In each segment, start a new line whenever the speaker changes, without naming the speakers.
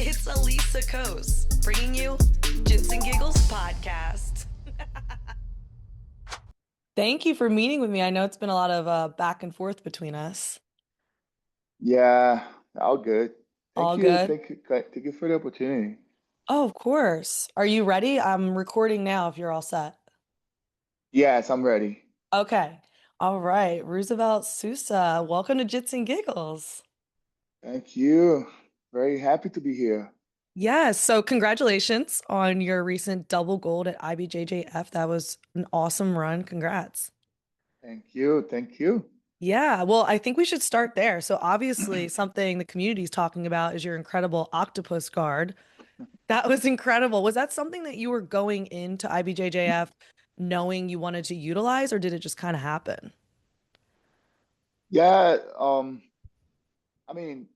It's Elisa Kos bringing you Jits and Giggles podcast. Thank you for meeting with me. I know it's been a lot of back and forth between us.
Yeah, all good.
All good?
Thank you for the opportunity.
Oh, of course. Are you ready? I'm recording now if you're all set.
Yes, I'm ready.
Okay. All right. Roosevelt Sousa, welcome to Jits and Giggles.
Thank you. Very happy to be here.
Yes. So, congratulations on your recent double gold at IBJJF. That was an awesome run. Congrats.
Thank you. Thank you.
Yeah, well, I think we should start there. So obviously, something the community is talking about is your incredible octopus guard. That was incredible. Was that something that you were going into IBJJF knowing you wanted to utilize, or did it just kind of happen?
Yeah, I mean,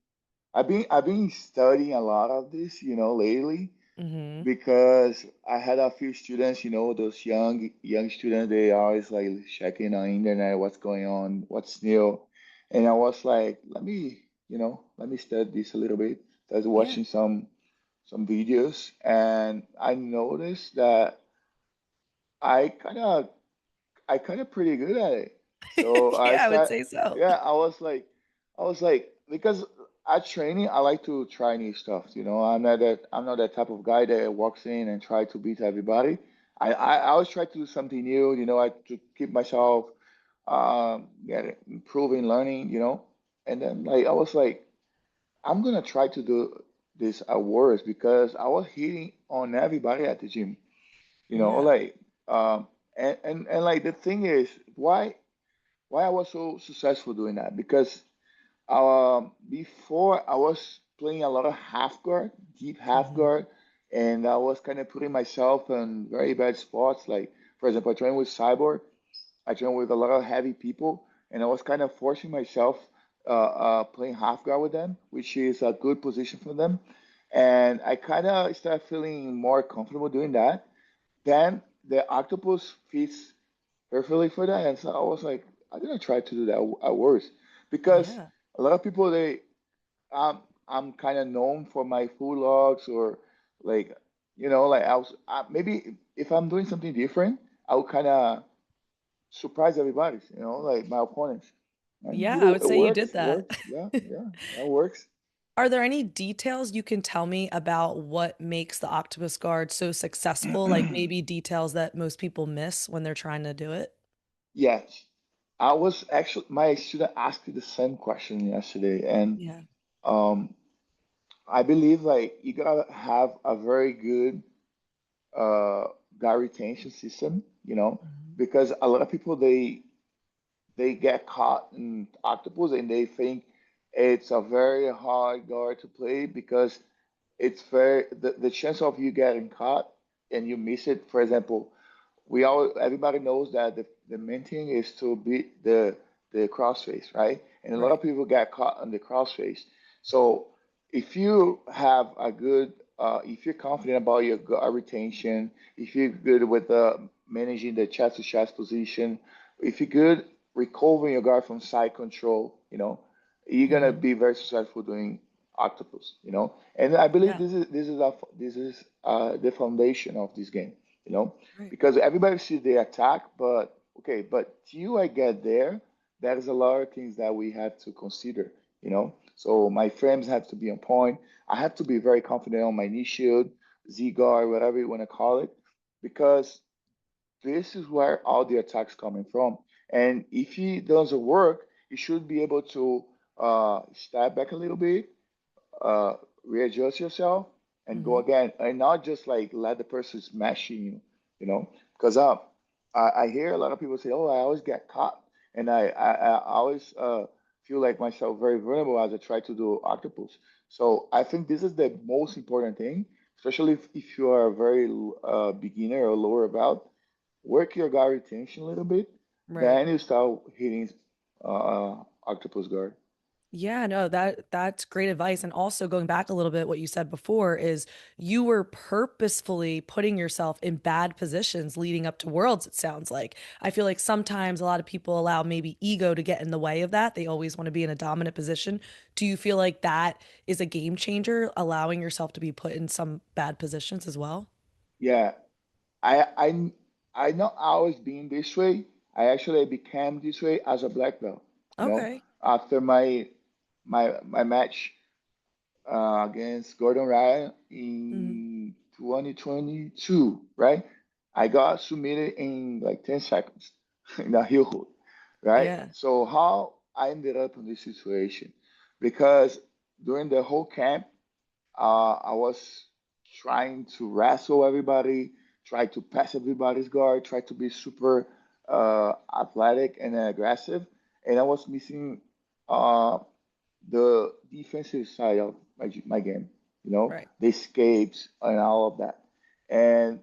I've been studying a lot of this, lately
Hmm.
because I had a few students, those young students, they always like checking on internet what's going on, what's new. And I was like, let me study this a little bit. I was
Yeah.
watching some videos, and I noticed that I kind of I kind of pretty good at it. So I
Yeah, I would
start,
say so.
yeah, I was like, because at training I like to try new stuff. I'm not that type of guy that walks in and try to beat everybody. I always try to do something new. I to keep myself improving, learning. And then like I was like, I'm gonna try to do this at work because I was hitting on everybody at the gym. You know,
Yeah.
like and like the thing is why I was so successful doing that because before I was playing a lot of half guard, deep half
Hmm.
guard, and I was kind of putting myself in very bad spots. Like for example, I trained with Cyborg. I trained with a lot of heavy people, and I was kind of forcing myself playing half guard with them, which is a good position for them. And I kind of started feeling more comfortable doing that. Then the octopus fits perfectly for that, and so I was like, I'm gonna try to do that at worst because
Yeah.
a lot of people I'm kind of known for my full logs or like like maybe if I'm doing something different, I would kind of surprise everybody, like my opponents. And
Yeah, I would
it
say you did
works, it
that.
works. Yeah, yeah, that works.
Are there any details you can tell me about what makes the octopus guard so successful? Like maybe details that most people miss when they're trying to do it?
Yes. I was actually my student asked me the same question yesterday, and
Yeah.
um, I believe like you gotta have a very good uh, guy retention system,
Mhm.
because a lot of people they get caught in octopus and they think it's a very hard guard to play because it's very the chance of you getting caught and you miss it. For example, everybody knows that the main thing is to beat the crossface, right? And a lot of
Right.
people get caught on the crossface. So if you have a good, if you're confident about your retention, if you're good with managing the chest to chest position, if you're good recovering your guard from side control, you're gonna
Hmm.
be very successful doing octopus. And I believe
Yeah.
this is the foundation of this game. You know,
Right.
because everybody sees the attack, but okay, but till I get there, there's a lot of things that we have to consider. So my frames have to be on point. I have to be very confident on my knee shield, Z guard, whatever you want to call it, because this is where all the attacks coming from. And if it doesn't work, you should be able to step back a little bit, uh, readjust yourself and go
Hmm.
again, and not just like let the person smash you, because I hear a lot of people say, "Oh, I always get caught," and I always feel like myself very vulnerable as I try to do octopus. So I think this is the most important thing, especially if you are a very beginner or lower belt. Work your guard retention a little bit,
Right.
then you start hitting octopus guard.
Yeah, no, that's great advice. And also going back a little bit, what you said before is you were purposefully putting yourself in bad positions leading up to Worlds, it sounds like. I feel like sometimes a lot of people allow maybe ego to get in the way of that. They always want to be in a dominant position. Do you feel like that is a game changer, allowing yourself to be put in some bad positions as well?
Yeah, I I I not always been this way. I actually became this way as a black belt.
Okay.
After my match against Gordon Ryan
Hmm.
in 2022, right? I got submitted in like 10 seconds in a heel hook, right?
Yeah.
So how I ended up in this situation? Because during the whole camp, I was trying to wrestle everybody, try to pass everybody's guard, try to be super athletic and aggressive, and I was missing uh, the defensive side of my game,
Right.
the escapes and all of that. And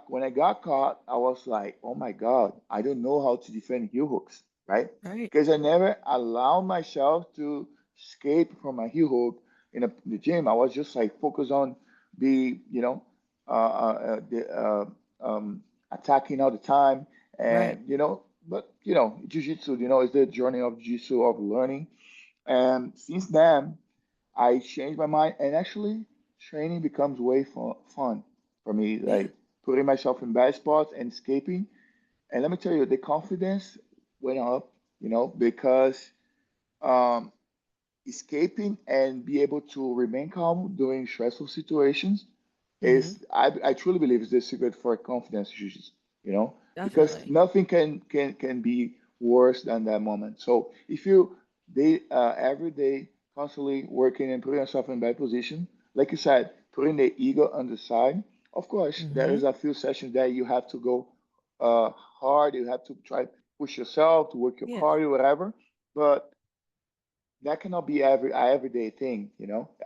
when I got caught, I was like, oh my God, I don't know how to defend heel hooks, right?
Right.
Because I never allowed myself to escape from a heel hook in the gym. I was just like focused on be, attacking all the time.
Right.
And, but, jiu-jitsu, is the journey of jiu-jitsu of learning. And since then, I changed my mind, and actually, training becomes way fun for me.
Yeah.
Like putting myself in bad spots and escaping. And let me tell you, the confidence went up, because um, escaping and be able to remain calm during stressful situations
Hmm.
I truly believe is the secret for confidence issues, because
Definitely.
nothing can be worse than that moment. So if you they every day constantly working and putting yourself in bad position, like you said, putting the ego on the side, of course there
Hmm.
is a few sessions that you have to go hard, you have to try push yourself to work your
Yeah.
cardio, whatever, but that cannot be everyday thing.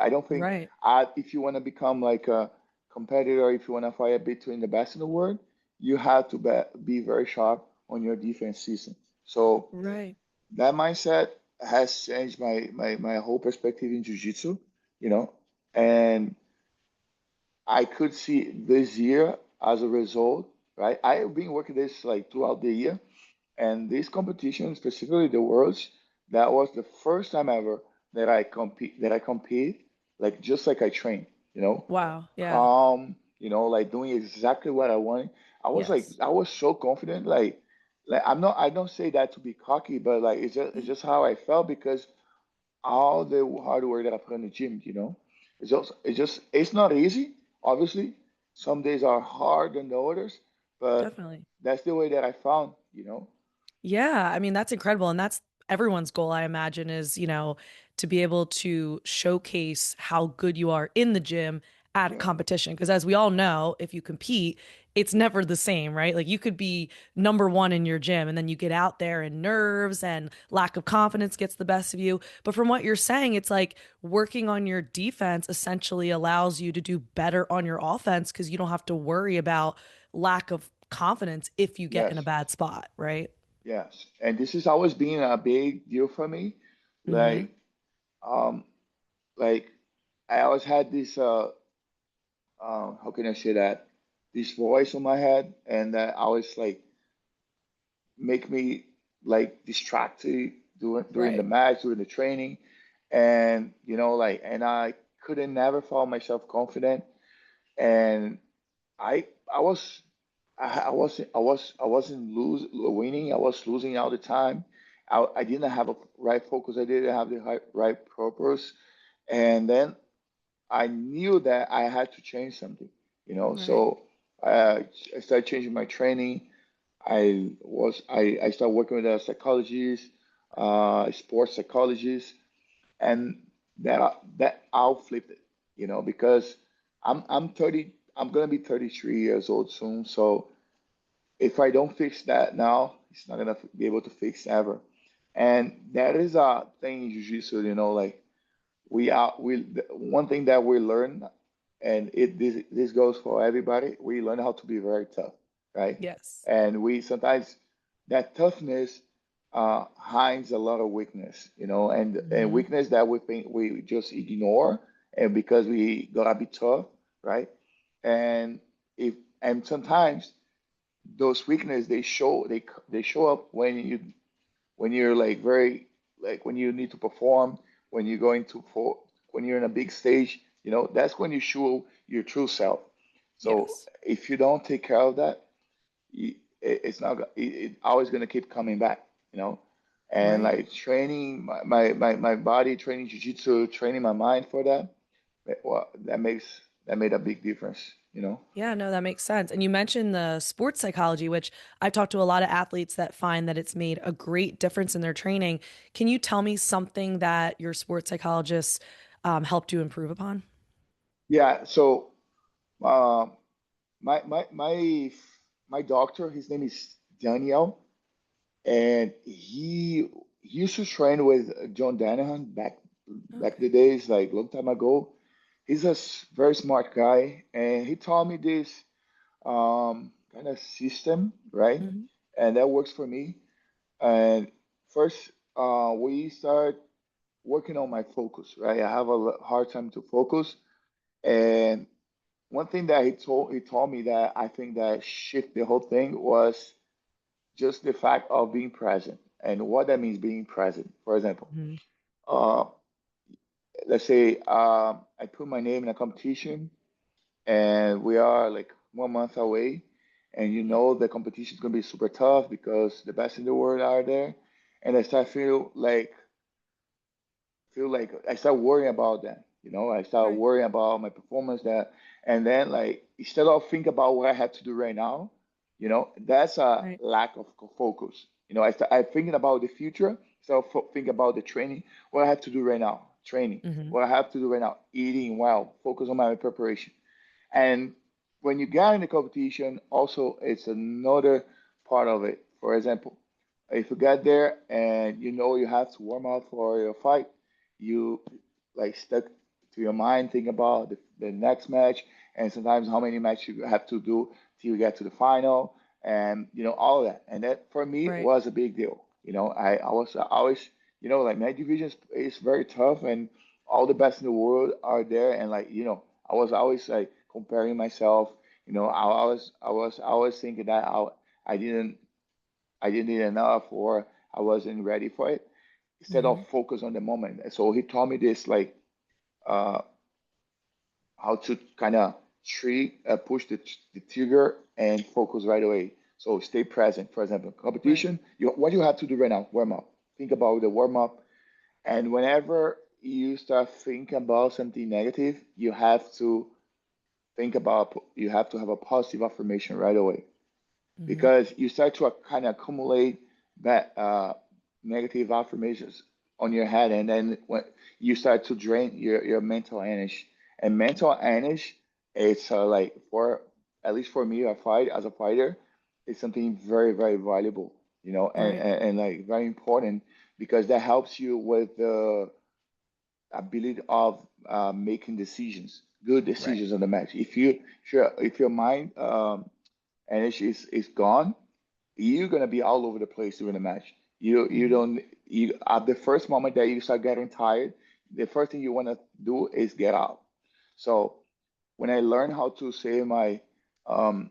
I don't think
Right.
if you want to become like a competitor, if you want to fight between the best in the world, you have to be very sharp on your defense season. So
Right.
that mindset has changed my whole perspective in jiu-jitsu, you know, and I could see this year as a result, right? I have been working this like throughout the year, and this competition, specifically the Worlds, that was the first time ever that I compete like just like I train,
Wow. Yeah.
calm, like doing exactly what I wanted.
Yes.
I was so confident, like I don't say that to be cocky, but like it's just how I felt because all the hard work that I put in the gym, it's not easy, obviously. Some days are hard than the others, but
Definitely.
that's the way that I found.
Yeah, I mean, that's incredible. And that's everyone's goal, I imagine, is, to be able to showcase how good you are in the gym at a
Yeah,
competition. Because as we all know, if you compete, it's never the same, right? Like you could be number one in your gym and then you get out there and nerves and lack of confidence gets the best of you. But from what you're saying, it's like working on your defense essentially allows you to do better on your offense because you don't have to worry about lack of confidence if you get in a
yes,
bad spot, right?
yes. And this has always been a big deal for me.
Mm-hmm.
Like, um, like I always had this how can I say that? This voice on my head, and that always like make me like distracted during the
Right.
match, during the training, and and I couldn't never find myself confident, and I was I wasn't winning. I was losing all the time. I didn't have a right focus. I didn't have the right purpose, and then I knew that I had to change something.
Right.
So I started changing my training. I started working with a psychologist, sports psychologist, and that I'll flip it, because I'm 30. I'm gonna be 33 years old soon. So if I don't fix that now, it's not gonna be able to fix ever. And that is a thing in jiu-jitsu, like one thing that we learn, and this goes for everybody. We learn how to be very tough, right?
Yes.
And we sometimes that toughness. hides a lot of weakness, and
Hmm.
weakness that we think we just ignore, and because we gotta be tough, right? And if and sometimes those weaknesses they show up when you're like very like when you need to perform, when you're going to for when you're in a big stage, that's when you show your true self. So
Yes.
if you don't take care of that, it's not always gonna keep coming back, you know. And
Right.
like training my body, training jiu-jitsu, training my mind for that, well, that made a big difference.
Yeah, no, that makes sense. And you mentioned the sports psychology, which I've talked to a lot of athletes that find that it's made a great difference in their training. Can you tell me something that your sports psychologist helped you improve upon?
Yeah. So um, my my my my doctor, his name is Daniel, and he used to train with John Danahan back
Okay.
the days, like long time ago. He's a very smart guy, and he taught me this kind of system, right?
Hmm.
And that works for me. And first, we start working on my focus, right? I have a hard time to focus, and one thing that he told me that I think that shift the whole thing was just the fact of being present and what that means being present. For example,
Hmm.
uh, let's say I put my name in a competition and we are like 1 month away, and
Yeah.
the competition is gonna be super tough because the best in the world are there, and I start feel like I start worrying about that. I start
Right.
worrying about my performance that, and then like instead of think about what I have to do right now, that's a
Right.
lack of focus. I thinking about the future, so think about the training, what I have to do right now, training,
Hmm.
what I have to do right now, eating well, focus on my preparation. And when you get in the competition, also it's another part of it. For example, if you get there and you have to warm up for your fight, you like stuck to your mind, think about the next match, and sometimes how many matches you have to do till you get to the final, and all of that. And that for me
Right.
was a big deal. I was always, like my division is very tough, and all the best in the world are there, and like I was always like comparing myself. I was thinking that I didn't I didn't need enough or I wasn't ready for it. Instead of
Hmm.
focus on the moment. So he taught me this like uh, how to kind of push the trigger and focus right away. So stay present. For example,
Right.
competition. What you have to do right now? Warm up. Think about the warm up. And whenever you start thinking about something negative, you have to have a positive affirmation right away,
Hmm.
because you start to kind of accumulate that negative affirmations on your head, and then when you start to drain your mental energy, and mental energy, it's like for at least for me, as a fighter, it's something very very valuable,
Right.
and like very important, because that helps you with the ability of making decisions, good
Right.
decisions on the match. If your mind energy is gone, you're gonna be all over the place during the match. You
Hmm.
don't you At the first moment that you start getting tired, the first thing you want to do is get out. So when I learned how to save my um,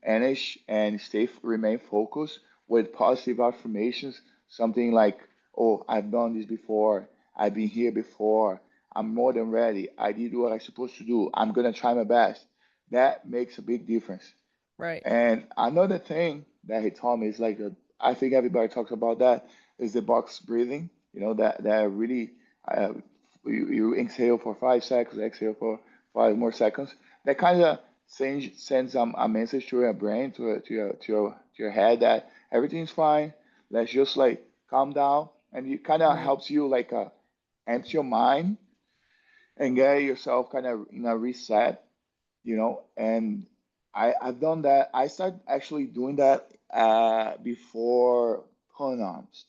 energy and remain focused with positive affirmations, something like, "Oh, I've done this before. I've been here before. I'm more than ready. I did what I'm supposed to do. I'm gonna try my best." That makes a big difference.
Right.
And another thing that he taught me is like I think everybody talks about that is the box breathing. That really uh, you exhale for 5 seconds, exhale for 5 more seconds. That kind of sends a message to your brain, to your head that everything's fine. Let's just like calm down, and it kind of
Right.
helps you like empty your mind and get yourself kind of in a reset, and I've done that. I started actually doing that before Punab's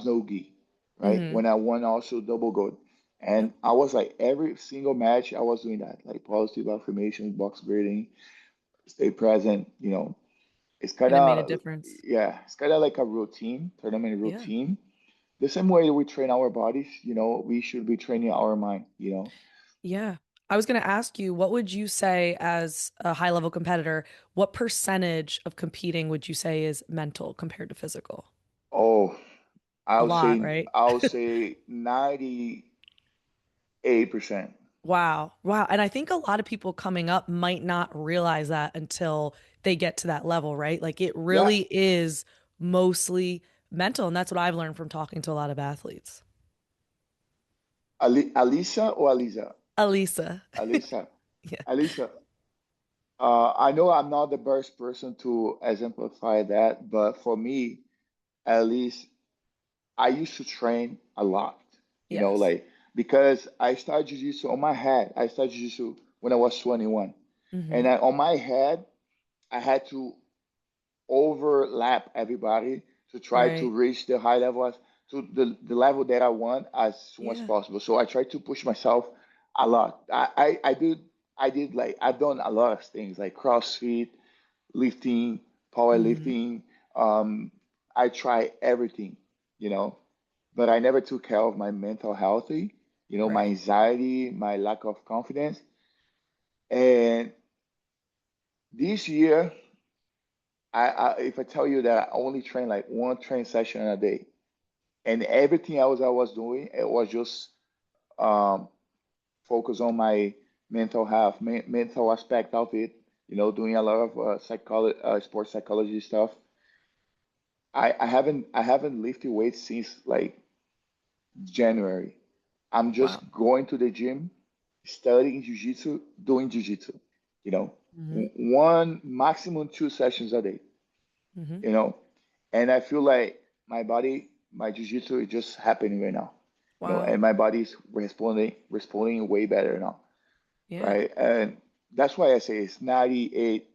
no gi, right?
Hmm.
When I won also double gold.
Yep.
And I was like every single match I was doing that, like positive affirmation, box breathing, stay present, It's kind
And it made a
of,
difference.
yeah, it's kind of like a routine, tournament
Yeah.
routine. The same way we train our bodies, we should be training our mind.
Yeah. I was going to ask you, what would you say as a high level competitor, what percentage of competing would you say is mental compared to physical?
Oh,
A lot, right?
I'll say 98%.
Wow. Wow. And I think a lot of people coming up might not realize that until they get to that level, right? Like it
Yeah.
really is mostly mental. And that's what I've learned from talking to a lot of athletes.
Alisa or Aliza?
Alisa.
Alisa.
Yeah.
Alisa. I know I'm not the best person to exemplify that, but for me, at least, I used to train a lot,
Yes.
like because I started jiu-jitsu on my head. I started jiu-jitsu when I was 21.
Mm-hmm.
And on my head, I had to overlap everybody to try to
Right.
reach the high level to the level that I want as soon as
Yeah.
possible. So I tried to push myself a lot. I did like I've done a lot of things like CrossFit, lifting,
Mm-hmm.
powerlifting. Um, I try everything, you know, but I never took care of my mental healthy, my
Right.
anxiety, my lack of confidence. And this year, if I tell you that I only train like one train session a day, and everything else I was doing, it was just um, focus on my mental health, mental aspect of it. Doing a lot of sports psychology stuff. I haven't lifted weights since like January. I'm
Wow.
just going to the gym, studying jiu-jitsu, doing jiu-jitsu. You know,
Mm-hmm.
one maximum two sessions a day.
Mm-hmm.
You know, and I feel like my body, my jiu-jitsu is just happening right now.
Wow.
And my body's responding way better now,
Yeah.
right? And that's why I say it's 98.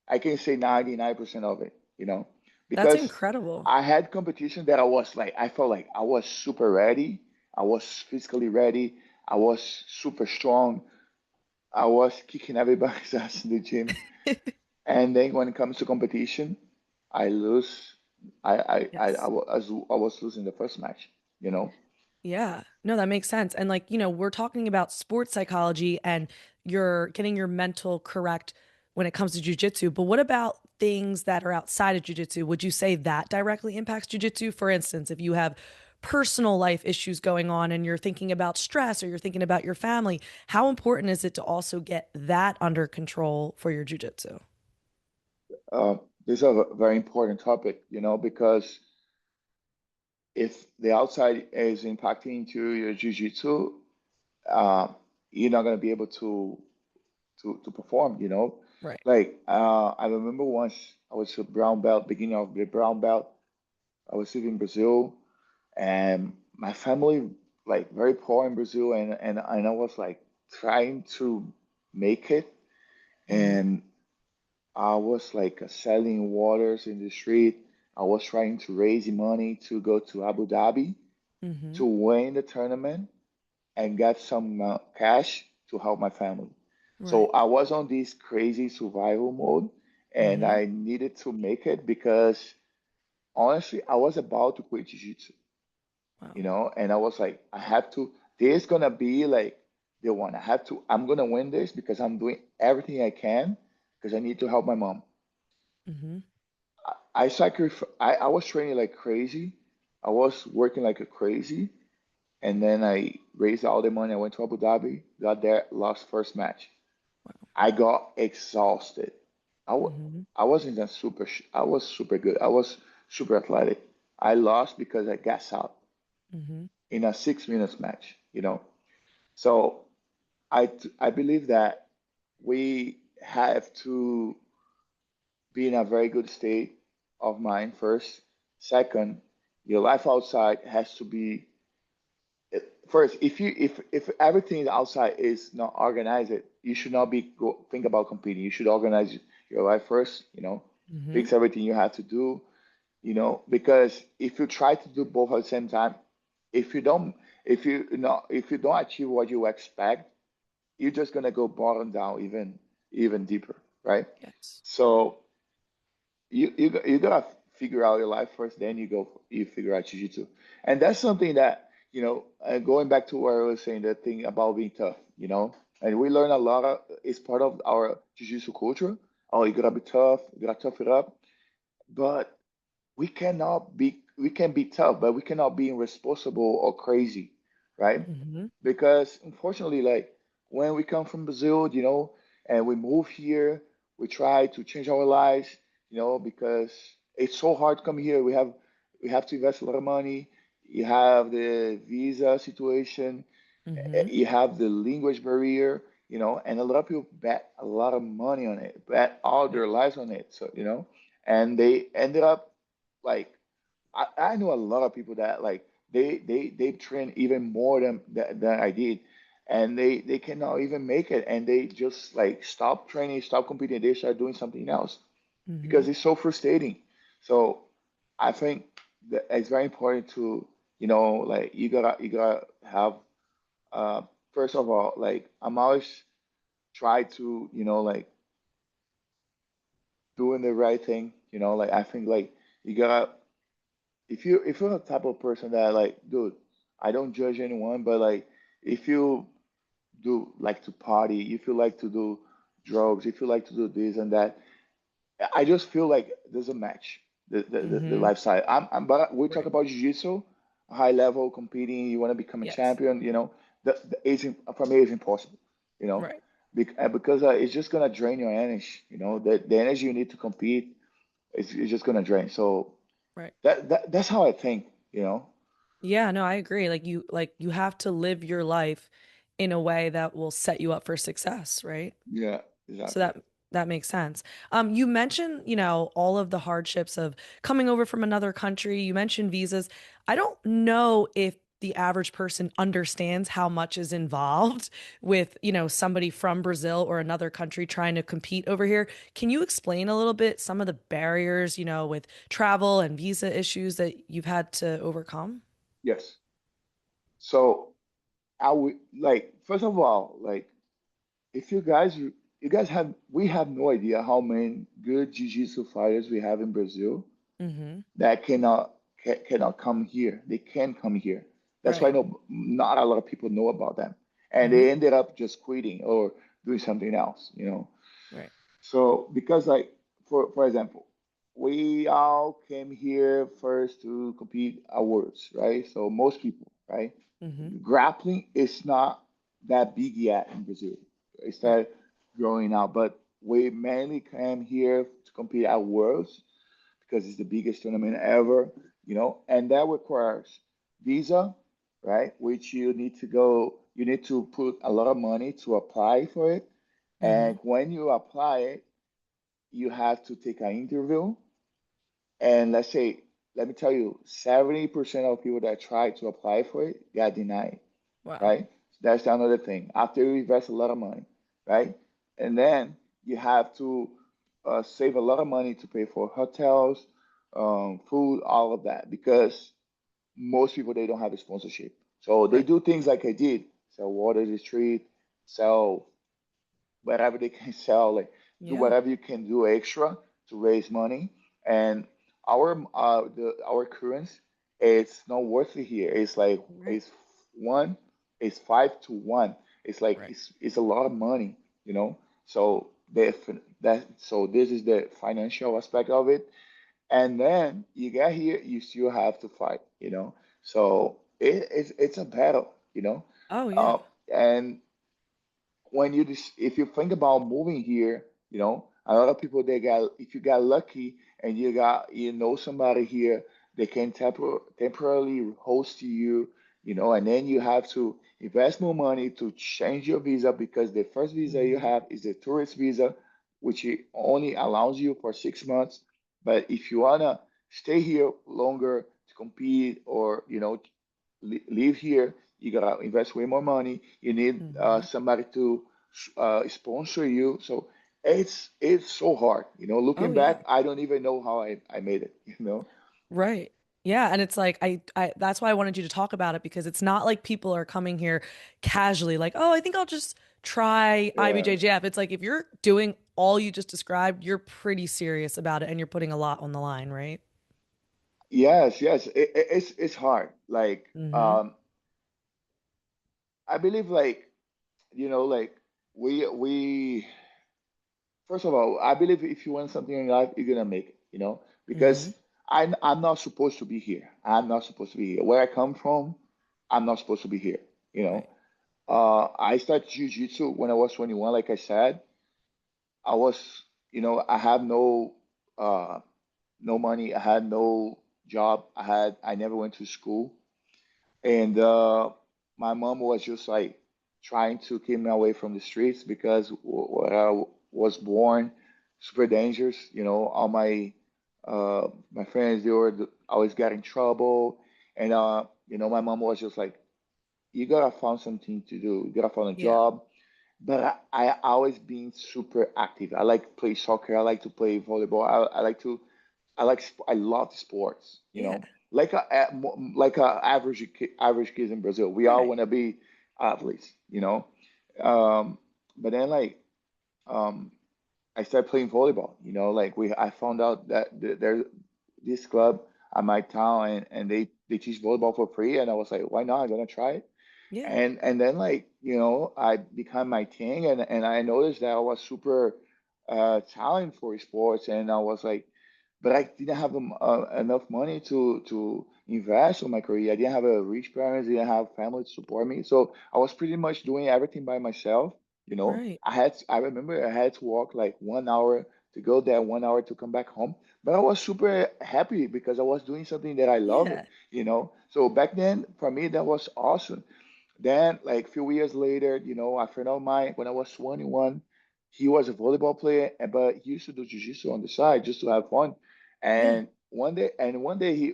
I can say 99% of it,
That's
because
incredible.
I had competition that I felt like I was super ready. I was physically ready. I was super strong. I was kicking everybody's ass in the gym. And then when it comes to competition, I lose.
Yes.
I was losing the first match, you know.
Yeah. No, that makes sense. And like, we're talking about sports psychology and you're getting your mental correct when it comes to jujitsu. But what about things that are outside of jujitsu? Would you say that directly impacts jujitsu? For instance, if you have personal life issues going on and you're thinking about stress or you're thinking about your family, how important is it to also get that under control for your jujitsu?
Uh, this is a very important topic, because if the outside is impacting into your jiu-jitsu, uh, you're not gonna be able to perform,
Right.
Like I remember once I was a brown belt, beginning of the brown belt. I was living in Brazil, and my family like very poor in Brazil, and I was like trying to make it,
Mm-hmm.
and I was like selling waters in the street. I was trying to raise money to go to Abu Dhabi
Mm-hmm.
to win the tournament and get some cash to help my family. So
Right.
I was on this crazy survival mode, and
Mm-hmm.
I needed to make it because honestly, I was about to quit jiu-jitsu,
Wow.
and I was like, I have to, this gonna be like the one. I'm gonna win this because I'm doing everything I can because I need to help my mom.
Mm-hmm.
I was training like crazy. I was working like a crazy, and then I raised all the money. I went to Abu Dhabi, got there, lost first match.
Wow.
I got exhausted. I, wa-
Mm-hmm.
I wasn't a I was super good. I was super athletic. I lost because I gassed out
Mm-hmm.
in a 6 minutes match. So I believe that we have to be in a very good state of mind first. Second, your life outside has to be first. If everything outside is not organized, you should not think about competing. You should organize your life first.
Mm-hmm.
Fix everything you have to do. Because if you try to do both at the same time, if you don't, if you don't achieve what you expect, you're just gonna go bottom down even deeper, right?
Yes.
So you gotta figure out your life first, then you figure out jiu-jitsu. And that's something that, going back to what I was saying, the thing about being tough, and we learn a lot of, it's part of our jiu-jitsu culture. Oh, you gotta be tough, you gotta tough it up. But we can be tough, but we cannot be irresponsible or crazy, right?
Hmm.
Because unfortunately, like when we come from Brazil, and we move here, we try to change our lives, because it's so hard to come here. We have to invest a lot of money. You have the visa situation,
Hmm.
you have the language barrier, and a lot of people bet a lot of money on it, bet all
Right.
their lives on it. So, and they ended up like I know a lot of people that like they train even more than I did, and they cannot even make it, and they just like stop training, stop competing, they start doing something else
Hmm.
because it's so frustrating. So I think that it's very important to, like you gotta have, uh first of all, like I'm always try to, like doing the right thing, like I think like you gotta, if you're the type of person that like, dude, I don't judge anyone, but like if you do like to party, if you like to do drugs, if you like to do this and that, I just feel like there's a match, the
Hmm.
lifestyle. But we talk
Right.
about jiu-jitsu, high level competing, you want to become a
Yes.
champion, the is for me is impossible, you know,
Right.
because it's just gonna drain your energy, the energy you need to compete is just gonna drain. So
Right.
that's how I think.
Yeah, no, I agree. Like you have to live your life in a way that will set you up for success, right?
Yeah,
So
exactly.
that makes sense. You mentioned, all of the hardships of coming over from another country. You mentioned visas. I don't know if the average person understands how much is involved with, somebody from Brazil or another country trying to compete over here. Can you explain a little bit some of the barriers, with travel and visa issues that you've had to overcome?
Yes. So I would like, first of all, like if you guys have we have no idea how many good jiu-jitsu fighters we have in Brazil
Mm-hmm.
that cannot come here. They can come here. That's why
Right.
no not a lot of people know about them. And
Mm-hmm.
they ended up just quitting or doing something else.
Right.
So because like for example, we all came here first to compete awards, right? So most people, right?
Mm-hmm.
Grappling is not that big yet in Brazil. It
Right.
started growing out, but we mainly came here to compete at Worlds because it's the biggest tournament ever, and that requires visa, right? Which you need to put a lot of money to apply for it.
Mm-hmm.
And when you apply it, you have to take an interview. And let me tell you, 70% of people that try to apply for it got denied,
Wow.
right? That's another thing. After you invest a lot of money, right? And then you have to save a lot of money to pay for hotels, food, all of that, because most people they don't have a sponsorship. So they
Right.
do things like I did, sell water in the street, sell whatever they can sell, like do
Yeah.
whatever you can do extra to raise money. And our currency, it's not worth it here. It's like
Right.
one, it's 5 to 1. It's like
Right.
it's a lot of money. So so this is the financial aspect of it. And then you get here, you still have to fight. So it's a battle.
Oh yeah.
Uh, and if you think about moving here, a lot of people they got if you got lucky and you know somebody here, they can temporarily host you, and then you have to invest more money to change your visa because the first visa you
Hmm.
have is a tourist visa, which it only allows you for 6 months. But if you wanna stay here longer to compete or live here, you gotta invest way more money. You need
Hmm.
somebody to sponsor you. So it's so hard.
Oh
Looking
yeah.
back, I don't even know how I made it.
Right. Yeah, and it's like I that's why I wanted you to talk about it because it's not like people are coming here casually like, "Oh, I think I'll just try
Yeah,
IBJJF." It's like if you're doing all you just described, you're pretty serious about it and you're putting a lot on the line, right?
Yes, yes, it's hard. Like,
Mm-hmm.
I believe, like, like we first of all, I believe if you want something in life, you're gonna make it,
Mm-hmm.
because I'm not supposed to be here. I'm not supposed to be here. Where I come from, I'm not supposed to be here, you know.
Right.
I started jiu-jitsu when I was 21, like I said. I was, I have uh no money, I had no job, I never went to school. And my mom was just like trying to keep me away from the streets because where I was born, super dangerous. All my friends, they were always got in trouble, and my mom was just like, "You gotta find something to do. You gotta find a
Yeah.
job." But I always been super active. I like to play soccer. I like to play volleyball. I love sports,
Yeah.
like a average kids in Brazil. We all
Right.
want to be athletes. Um, but then um, I started playing volleyball. Like I found out that there's this club at my town, and they teach volleyball for free, and I was like, why not? I'm gonna try it.
Yeah.
And then like I become my thing, and I noticed that I was super talent for sports, and I was like, but I didn't have enough money to invest in my career. I didn't have a rich parents, didn't have family to support me, so I was pretty much doing everything by myself.
Right.
I remember I had to walk like 1 hour to go there, 1 hour to come back home, but I was super happy because I was doing something that I love it.
Yeah.
So back then for me that was awesome. Then, like a few years later, a friend of mine, when I was 21, he was a volleyball player, but he used to do jiu-jitsu on the side just to have fun.
Yeah.
And one day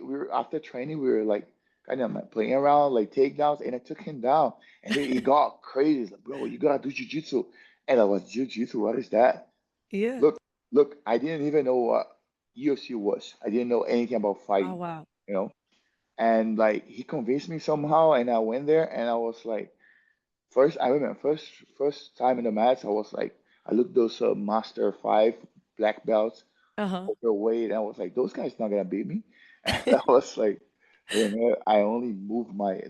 we were after training, we were like kind of like playing around, like takedowns, and I took him down, and he got crazy. He's like, bro, you gotta do jiu-jitsu. And I was, jiu-jitsu, what is that?
Yeah.
Look, look, I didn't even know what UFC was. I didn't know anything about
Oh,
fighting,
wow.
you know. And like he convinced me somehow, and I went there, and I was like, I remember first time in the match, I was like, I looked those Master 5 black belts
Uh-huh.
overweight, and I was like, those guys not gonna beat me. And I was like, hey man, I only moved my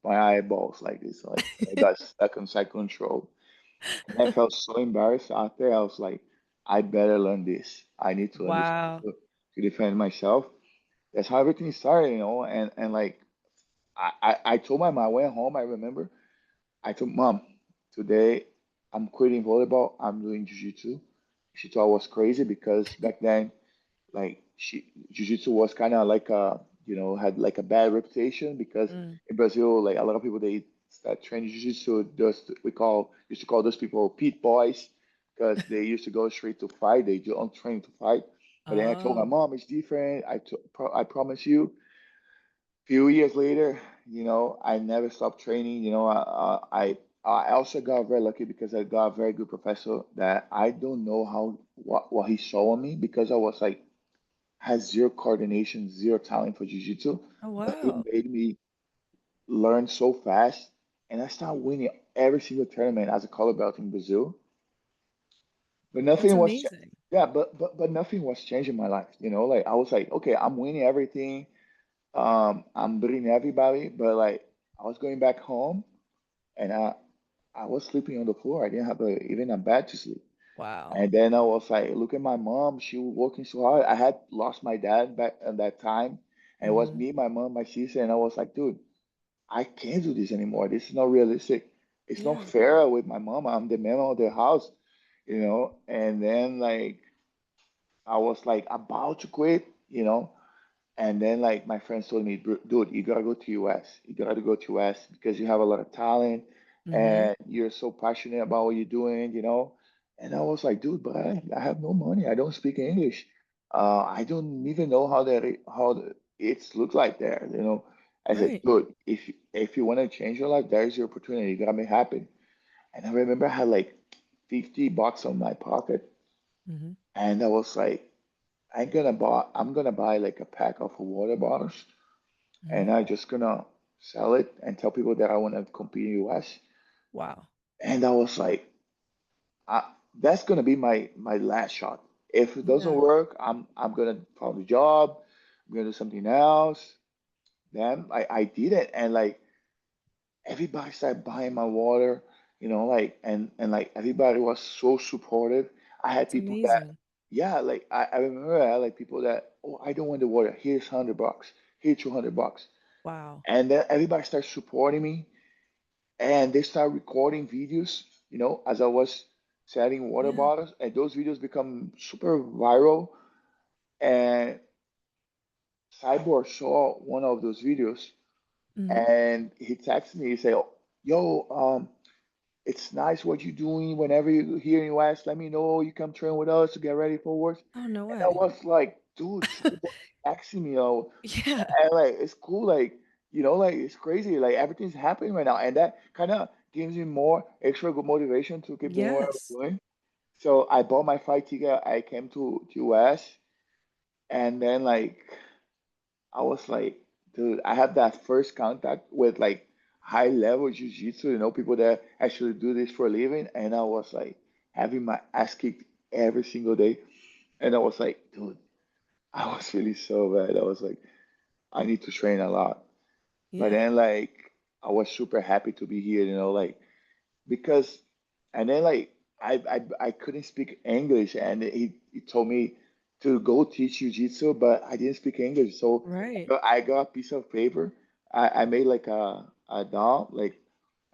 eyeballs like this, like I got stuck on side control, and I felt so embarrassed out there. I was like, I better learn this. I need to learn this
Wow.
to defend myself. That's how everything started. And like I told my mom, I went home. I remember. I told mom, today I'm quitting volleyball. I'm doing jiu-jitsu. She thought I was crazy because back then, like jiu-jitsu was kind of like had like a bad reputation because
Mm.
in Brazil, like a lot of people they start training jiu-jitsu. Just used to call those people pit boys because they used to go straight to fight. They don't train to fight. But then I told my
Oh.
mom it's different. I promise you few years later, I never stopped training. I also got very lucky because I got a very good professor that I don't know what he saw on me because I was like had zero coordination, zero talent for jiu-jitsu,
Oh,
but he
wow.
made me learn so fast, and I started winning every single tournament as a color belt in Brazil. But
That's
nothing was,
amazing.
yeah, but nothing was changing my life. Like I was like, okay, I'm winning everything. I'm beating everybody, but like I was going back home and I was sleeping on the floor. I didn't have even a bed to sleep.
Wow.
And then I was like, look at my mom. She was working so hard. I had lost my dad back at that time, and it was
Hmm.
me, my mom, my sister, and I was like, dude, I can't do this anymore. This is not realistic. It's not
Yeah.
fair with my mom. I'm the man of the house. And then like I was like about to quit. And then like my friends told me, dude, you gotta go to US. You gotta go to US because you have a lot of talent
Hmm.
and you're so passionate about what you're doing. And I was like, dude, but I have no money. I don't speak English. I don't even know it looks like there. I said,
Right.
dude, if you want to change your life, there's your opportunity. You gotta make it happen. And I remember I had like $50 on my pocket,
Hmm.
and I was like, I'm gonna buy like a pack of water bottles,
Hmm.
and I just gonna sell it and tell people that I want to compete in US.
Wow.
And I was like, I, that's gonna be my last shot. If it doesn't
Yeah.
work, I'm gonna find a job. I'm gonna do something else. Then I did it, and like everybody started buying my water, like and like everybody was so supportive. I had
It's
people that,
amazing.
yeah, like I remember I had like people that, oh, I don't want the water. Here's $100. Here's $200.
Wow.
And then everybody started supporting me, and they started recording videos, as I was selling water
Yeah.
bottles, and those videos become super viral. And Cyborg saw one of those videos,
Hmm.
and he texted me. He said, "Yo, it's nice what you're doing. Whenever you're here in US, let me know. You come train with us to get ready for work."
Oh, no
And I
way.
was like, dude, Cyborg texting me,
Yeah.
and like it's cool, like like it's crazy, like everything's happening right now, and that kind of gives me more extra good motivation to keep doing what I was
Yes.
doing. So I bought my flight ticket. I came to US, and then like I was like, dude, I had that first contact with like high level jiu-jitsu, people that actually do this for a living, and I was like having my ass kicked every single day, and I was like, dude, I was feeling so bad. I was like, I need to train a lot. But
Yeah.
then like I was super happy to be here, like because and then like I couldn't speak English, and he told me to go teach jiu-jitsu, but I didn't speak English. So
Right.
I got a piece of paper. I made like a doll, like,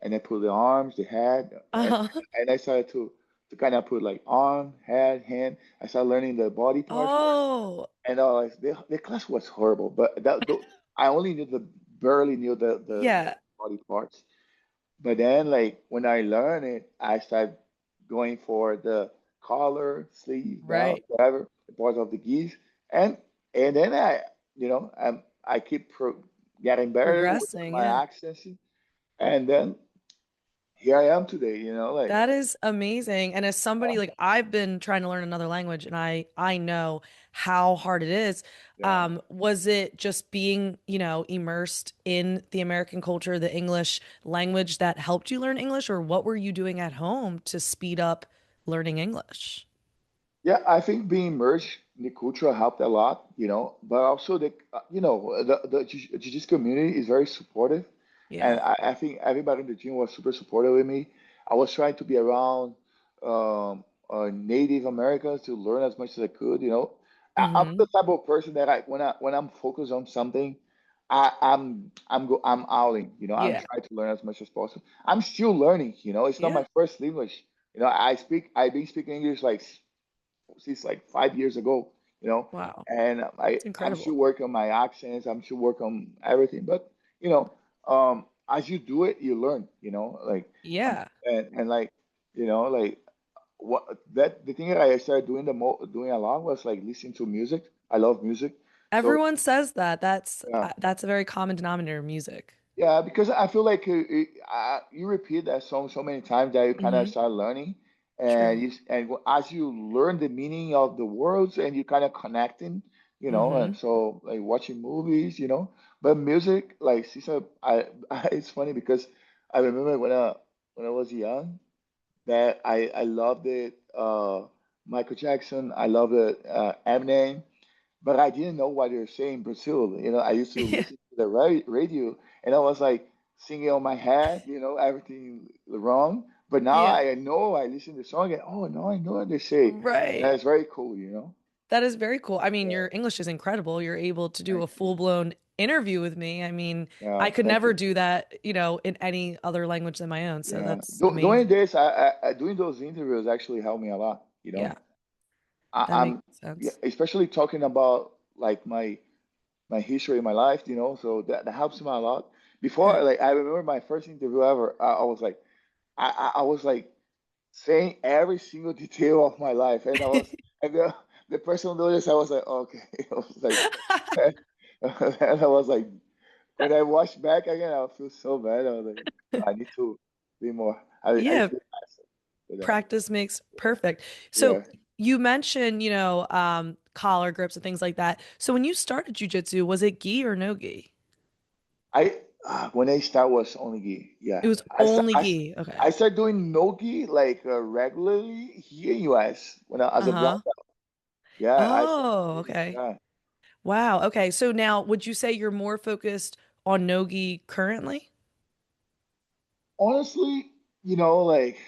and I put the arms, the head, and
Uh-huh.
and I started to kind of put like arm, head, hand. I started learning the body parts first,
Oh,
and the class was horrible, but I only knew the barely knew the
yeah.
body parts. But then, like when I learned it, I started going for the collar, sleeve, belt,
Right.
whatever, the parts of the geese, and and then I keep getting better with
Progressing.
my
Yeah.
accents, and then here I am today. Like
That is amazing. And as somebody
yeah,
like I've been trying to learn another language and I know how hard it is.
yeah.
Was it just being, immersed in the American culture, the English language that helped you learn English, or what were you doing at home to speed up learning English?
Yeah, I think being merged in the culture helped a lot, but also the jiu-jitsu community is very supportive,
Yeah.
and I think everybody in the gym was super supportive with me. I was trying to be around Native Americans to learn as much as I could, I'm
Hmm.
the type of person that when I'm focused on something, I'm outing, I'm
Yeah.
trying to learn as much as possible. I'm still learning, it's not
Yeah.
my first language. I've been speaking English like since like 5 years ago,
Wow.
and
It's
I'm still
incredible.
working on my accents. I'm still working on everything. But as you do it, you learn. Like
Yeah.
and like like what that the thing that I started doing a lot was like listening to music. I love music, so
Everyone says that.
yeah.
That's a very common denominator of music.
Yeah, because I feel like you repeat that song so many times that you kind of
Hmm.
start learning, and
True.
as you learn the meaning of the words, and you kind of connecting, and
Hmm.
so like watching movies, but music, like Sisa, it's funny because I remember when I was young that I loved it, Michael Jackson, I loved it, Eminem, but I didn't know what they were saying in Brazil. I used to
Yeah.
listen to the radio, and I was like singing on my head, everything wrong. But now
Yeah.
I know I listen to the song and oh no, I know what they say.
Right.
That's very cool.
That is very cool. I mean,
Yeah,
your English is incredible. You're able to do
thank
a
you.
full-blown interview with me. I mean, I
Yeah,
could
thank
never
you.
do that, in any other language than my own. So
Yeah,
that's
doing
amazing.
this, doing those interviews actually helped me a lot.
Yeah, that makes
I'm yeah,
sense.
especially talking about like my history in my life, so that helps me a lot. Before,
Good.
like I remember my first interview ever, I was like, I was like saying every single detail of my life, and the person noticed. I was like, okay, I was like, and I was like, when I watched back again, I feel so bad. I was like, I need to be more. I
Yeah,
feel bad for that.
practice makes perfect. So
Yeah,
you mentioned, collar grips and things like that. So when you started jujitsu, was it gi or no gi?
When I start was only gi. Yeah,
It was only gi. Okay.
I started doing no gi like regularly here in US when I as a black
Uh-huh.
belt. Yeah, I started
Oh,
doing it.
okay.
Yeah.
Wow. Okay. So now would you say you're more focused on no-gi currently?
Honestly, like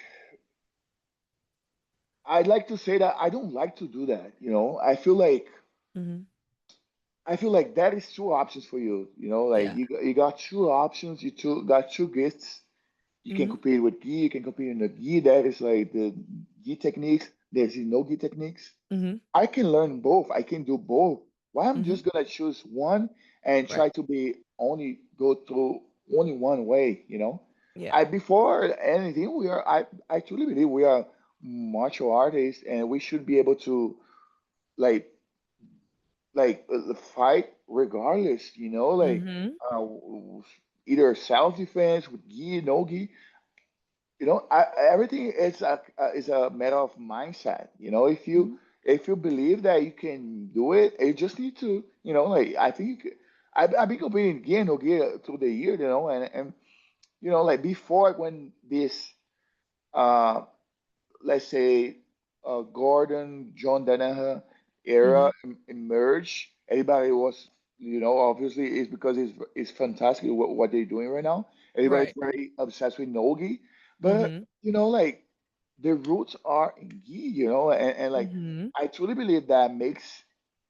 I'd like to say that I don't like to do that.
Hmm.
I feel like that is two options for you. Like
Yeah.
you got two options. Got two gifts. You can
Hmm.
compete with gi. You can compete in the gi. That is like the gi techniques. There's the no gi techniques.
Hmm.
I can learn both. I can do both. Why I'm
Hmm.
just gonna choose one and
Right.
try to be only go through only one way.
Yeah.
I before anything I truly believe we are martial artists and we should be able to like fight regardless.
Hmm.
Uh, either self defense with gi, no gi. Everything is a matter of mindset.
Hmm.
If you believe that you can do it, you just need to, like I think I've been competing again or again through the year, and like before when this uh let's say Gordon, John Danaher era
Hmm.
emerged, everybody was, obviously it's because it's fantastic what they're doing right now. Everybody's
Right.
very obsessed with Nogi, but
Hmm.
like the roots are in gi, and like
Hmm.
I truly believe that makes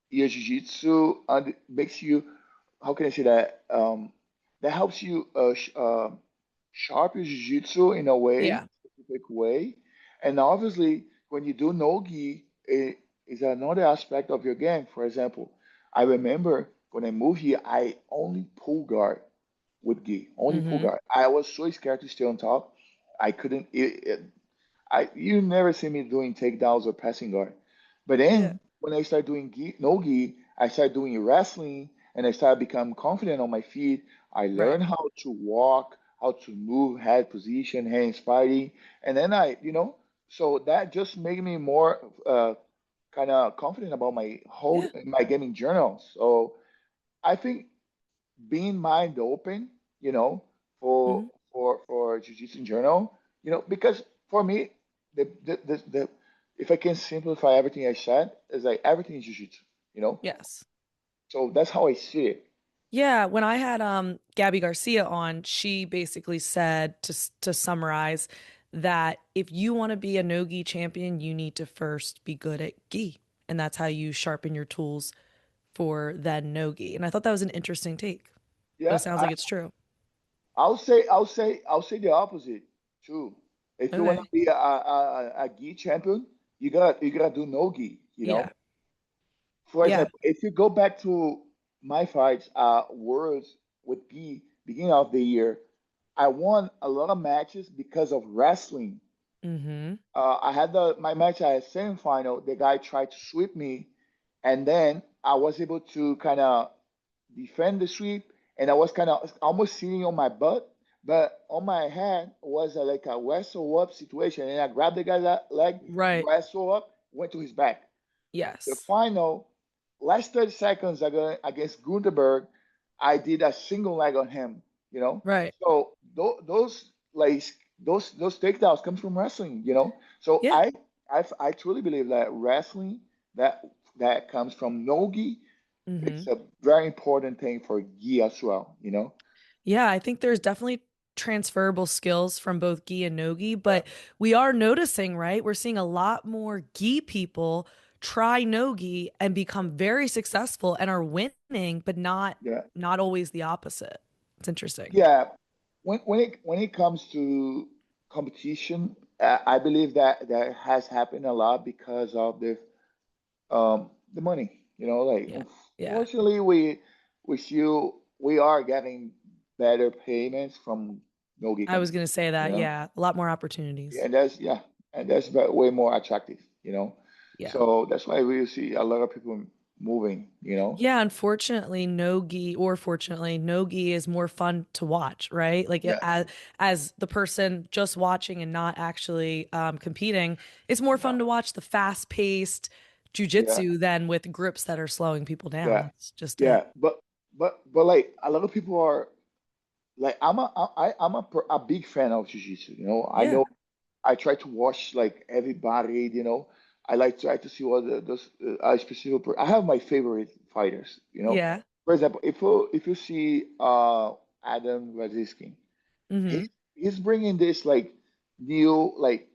your jiu-jitsu and makes you, how can I say that? That helps you sharp your jiu-jitsu in a way,
Yeah.
specific way. And obviously, when you do no-gi, it is another aspect of your game. For example, I remember when I moved here, I only pull guard with gi, only pull
Hmm.
guard. I was so scared to stay on top. I couldn't. You never see me doing takedowns or passing guard. But
Yeah.
then when I started doing no gi, I started doing wrestling and I started becoming confident on my feet. I
Right.
learned how to walk, how to move, head position, hands fighting, and then so that just made me more kind of confident about
Yeah.
my gaming journal. So I think being mind open, you know, for
Hmm.
jiu-jitsu in general, because for me, the if I can simplify everything I said, is like everything is jiu-jitsu, you know.
Yes.
So that's how I see it.
Yeah, when I had Gabby Garcia on, she basically said to summarize that if you want to be a no-gi champion, you need to first be good at gi, and that's how you sharpen your tools for then no-gi. And I thought that was an interesting take, but it
Yeah,
sounds like it's true.
I'll say the opposite too. If you want to
Okay.
be a gi champion, you gotta do no gi,
Yeah.
For
Yeah.
example, if you go back to my fights, Worlds with Guy, beginning of the year, I won a lot of matches because of wrestling.
Mm-hmm.
I had my match at a semifinal. The guy tried to sweep me, and then I was able to kind of defend the sweep, and I was kind of almost sitting on my butt, but on my hand was like a wrestle up situation, and I grabbed the guy's leg,
Right.
wrestle up, went to his back. The
Yes.
final last 30 seconds against Gunterberg, I did a single leg on him.
Right.
So those like those takedowns comes from wrestling. So
Yeah.
I truly believe that wrestling that that comes from nogi,
Mm-hmm.
it's a very important thing for gi as well.
Yeah, I think there's definitely transferable skills from both gi and no gi,
Yeah,
but we are noticing, right? We're seeing a lot more gi people try no gi and become very successful and are winning, but not
yeah,
not always the opposite. It's interesting.
yeah. When it comes to competition, I believe that that has happened a lot because of the money. Like
Yeah. Yeah.
unfortunately, we are getting better payments from no-gi
I was gonna
competition.
say
You
that.
know,
Yeah. A lot more opportunities.
and that's yeah, and that's way more attractive.
Yeah.
So that's why we see a lot of people moving.
Yeah, unfortunately, no gi or fortunately, no gi is more fun to watch, right? Like
Yeah,
as the person just watching and not actually competing, it's more
yeah,
fun to watch the fast-paced
yeah,
jujitsu than with grips that are slowing people down.
yeah,
That's just
yeah.
it.
But like a lot of people are like I'm a big fan of jiu-jitsu. You know, I
Yeah.
know I try to watch like everybody. You know, I like try to see what those specific. I have my favorite fighters. You know,
Yeah.
for example, if you see Adam Radziski, he
Mm-hmm.
he's bringing this like new like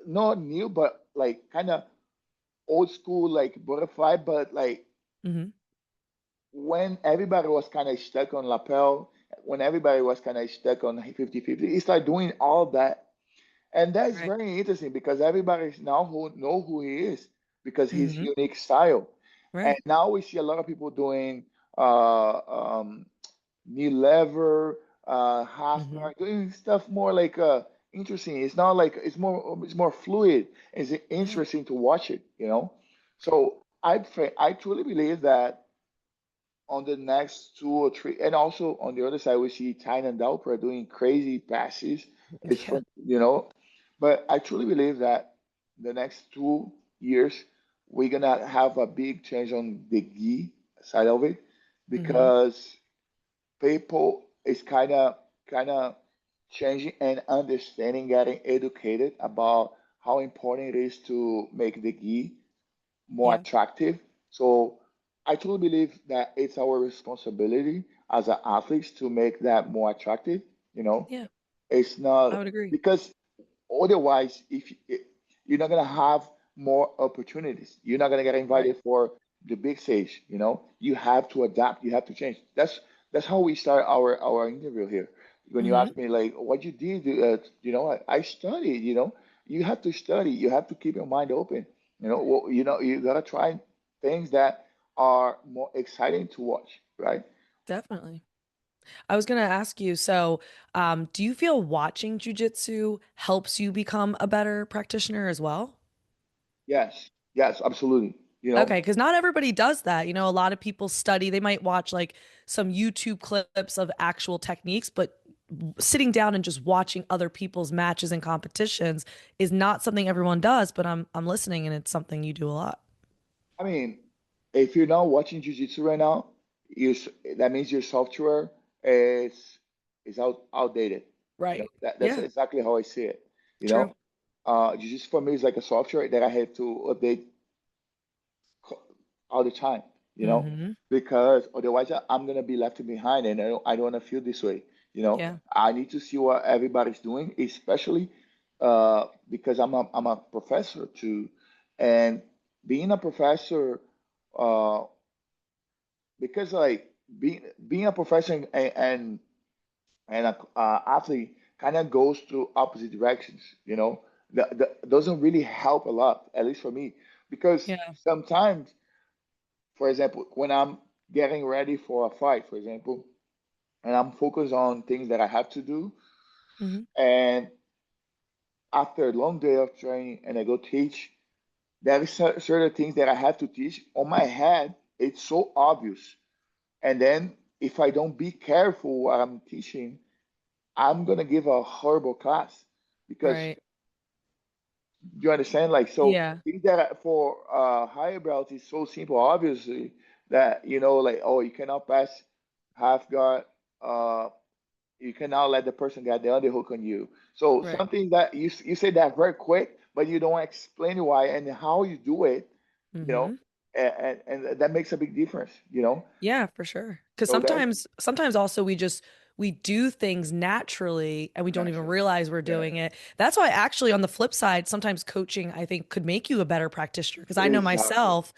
not new but like kind of old school like butterfly, but like
Mm-hmm.
when everybody was kind of stuck on lapel, when everybody was kind of stuck on 50-50, he started doing all that. And that's
Right.
very interesting because everybody now who know who he is because his
Mm-hmm.
unique style. And
Right.
now we see a lot of people doing uh, um, knee lever, half
Mm-hmm.
guard, doing stuff more like interesting. It's not like it's more fluid. It's
Yeah.
interesting to watch it, you know. So I truly believe that on the next 2 or 3, and also on the other side, we see Tyne and Dalper doing crazy passes. It's
Yeah.
fun, you know. But I truly believe that the next 2 years, we're gonna have a big change on the gi side of it
Mm-hmm.
because people is kind of changing and understanding, getting educated about how important it is to make the gi more
Yeah.
attractive. So I truly believe that it's our responsibility as an athletes to make that more attractive. You know,
Yeah.
it's
I
not
would agree.
because otherwise, you're not gonna have more opportunities. You're not gonna get
Right.
invited for the big stage. You know, you have to adapt. You have to change. That's how we start our interview here. When you
Mm-hmm.
ask me like what you did, I studied. You know, you have to study. You have to keep your mind open. You gotta try things that are more exciting to watch, right?
Definitely. I was going to ask you, so do you feel watching jujitsu helps you become a better practitioner as well?
Yes, yes, absolutely. You know,
Okay, because not everybody does that. A lot of people study, they might watch like some YouTube clips of actual techniques, but sitting down and just watching other people's matches and competitions is not something everyone does, but I'm listening and it's something you do a lot.
I mean, if you're not watching Jiu-Jitsu right now, that means your software is outdated.
Right.
That's
Yeah,
exactly how I see it. You
true.
know, Jiu-Jitsu for me is like a software that I have to update co- all the time,
Mm-hmm.
because otherwise I'm gonna be left behind, and I don't want to feel this way.
Yeah.
I need to see what everybody's doing, especially because I'm a professor too, and being a professor, uh, because like being a professor and a athlete kind of goes through opposite directions. That doesn't really help a lot, at least for me, because
Yeah.
sometimes, for example, when I'm getting ready for a fight, for example, and I'm focused on things that I have to do,
Mm-hmm.
and after a long day of training and I go teach, there is certain things that I have to teach on my head. It's so obvious. And then if I don't be careful what I'm teaching, I'm gonna give a horrible class because
Right.
you understand, like, so
Yeah.
things that for higher belts is so simple, obviously, that like, oh, you cannot pass half guard, uh, you cannot let the person get the underhook on you. So
Right.
something that you say that very quick, but you don't explain why and how you do it, you know,
Mm-hmm.
and that makes a big difference.
Yeah, for sure. Because
So that's
sometimes also we do things naturally and we don't even
naturally,
realize we're
yeah,
doing it. That's why actually on the flip side, sometimes coaching I think could make you a better practitioner. Because I know
exactly.
myself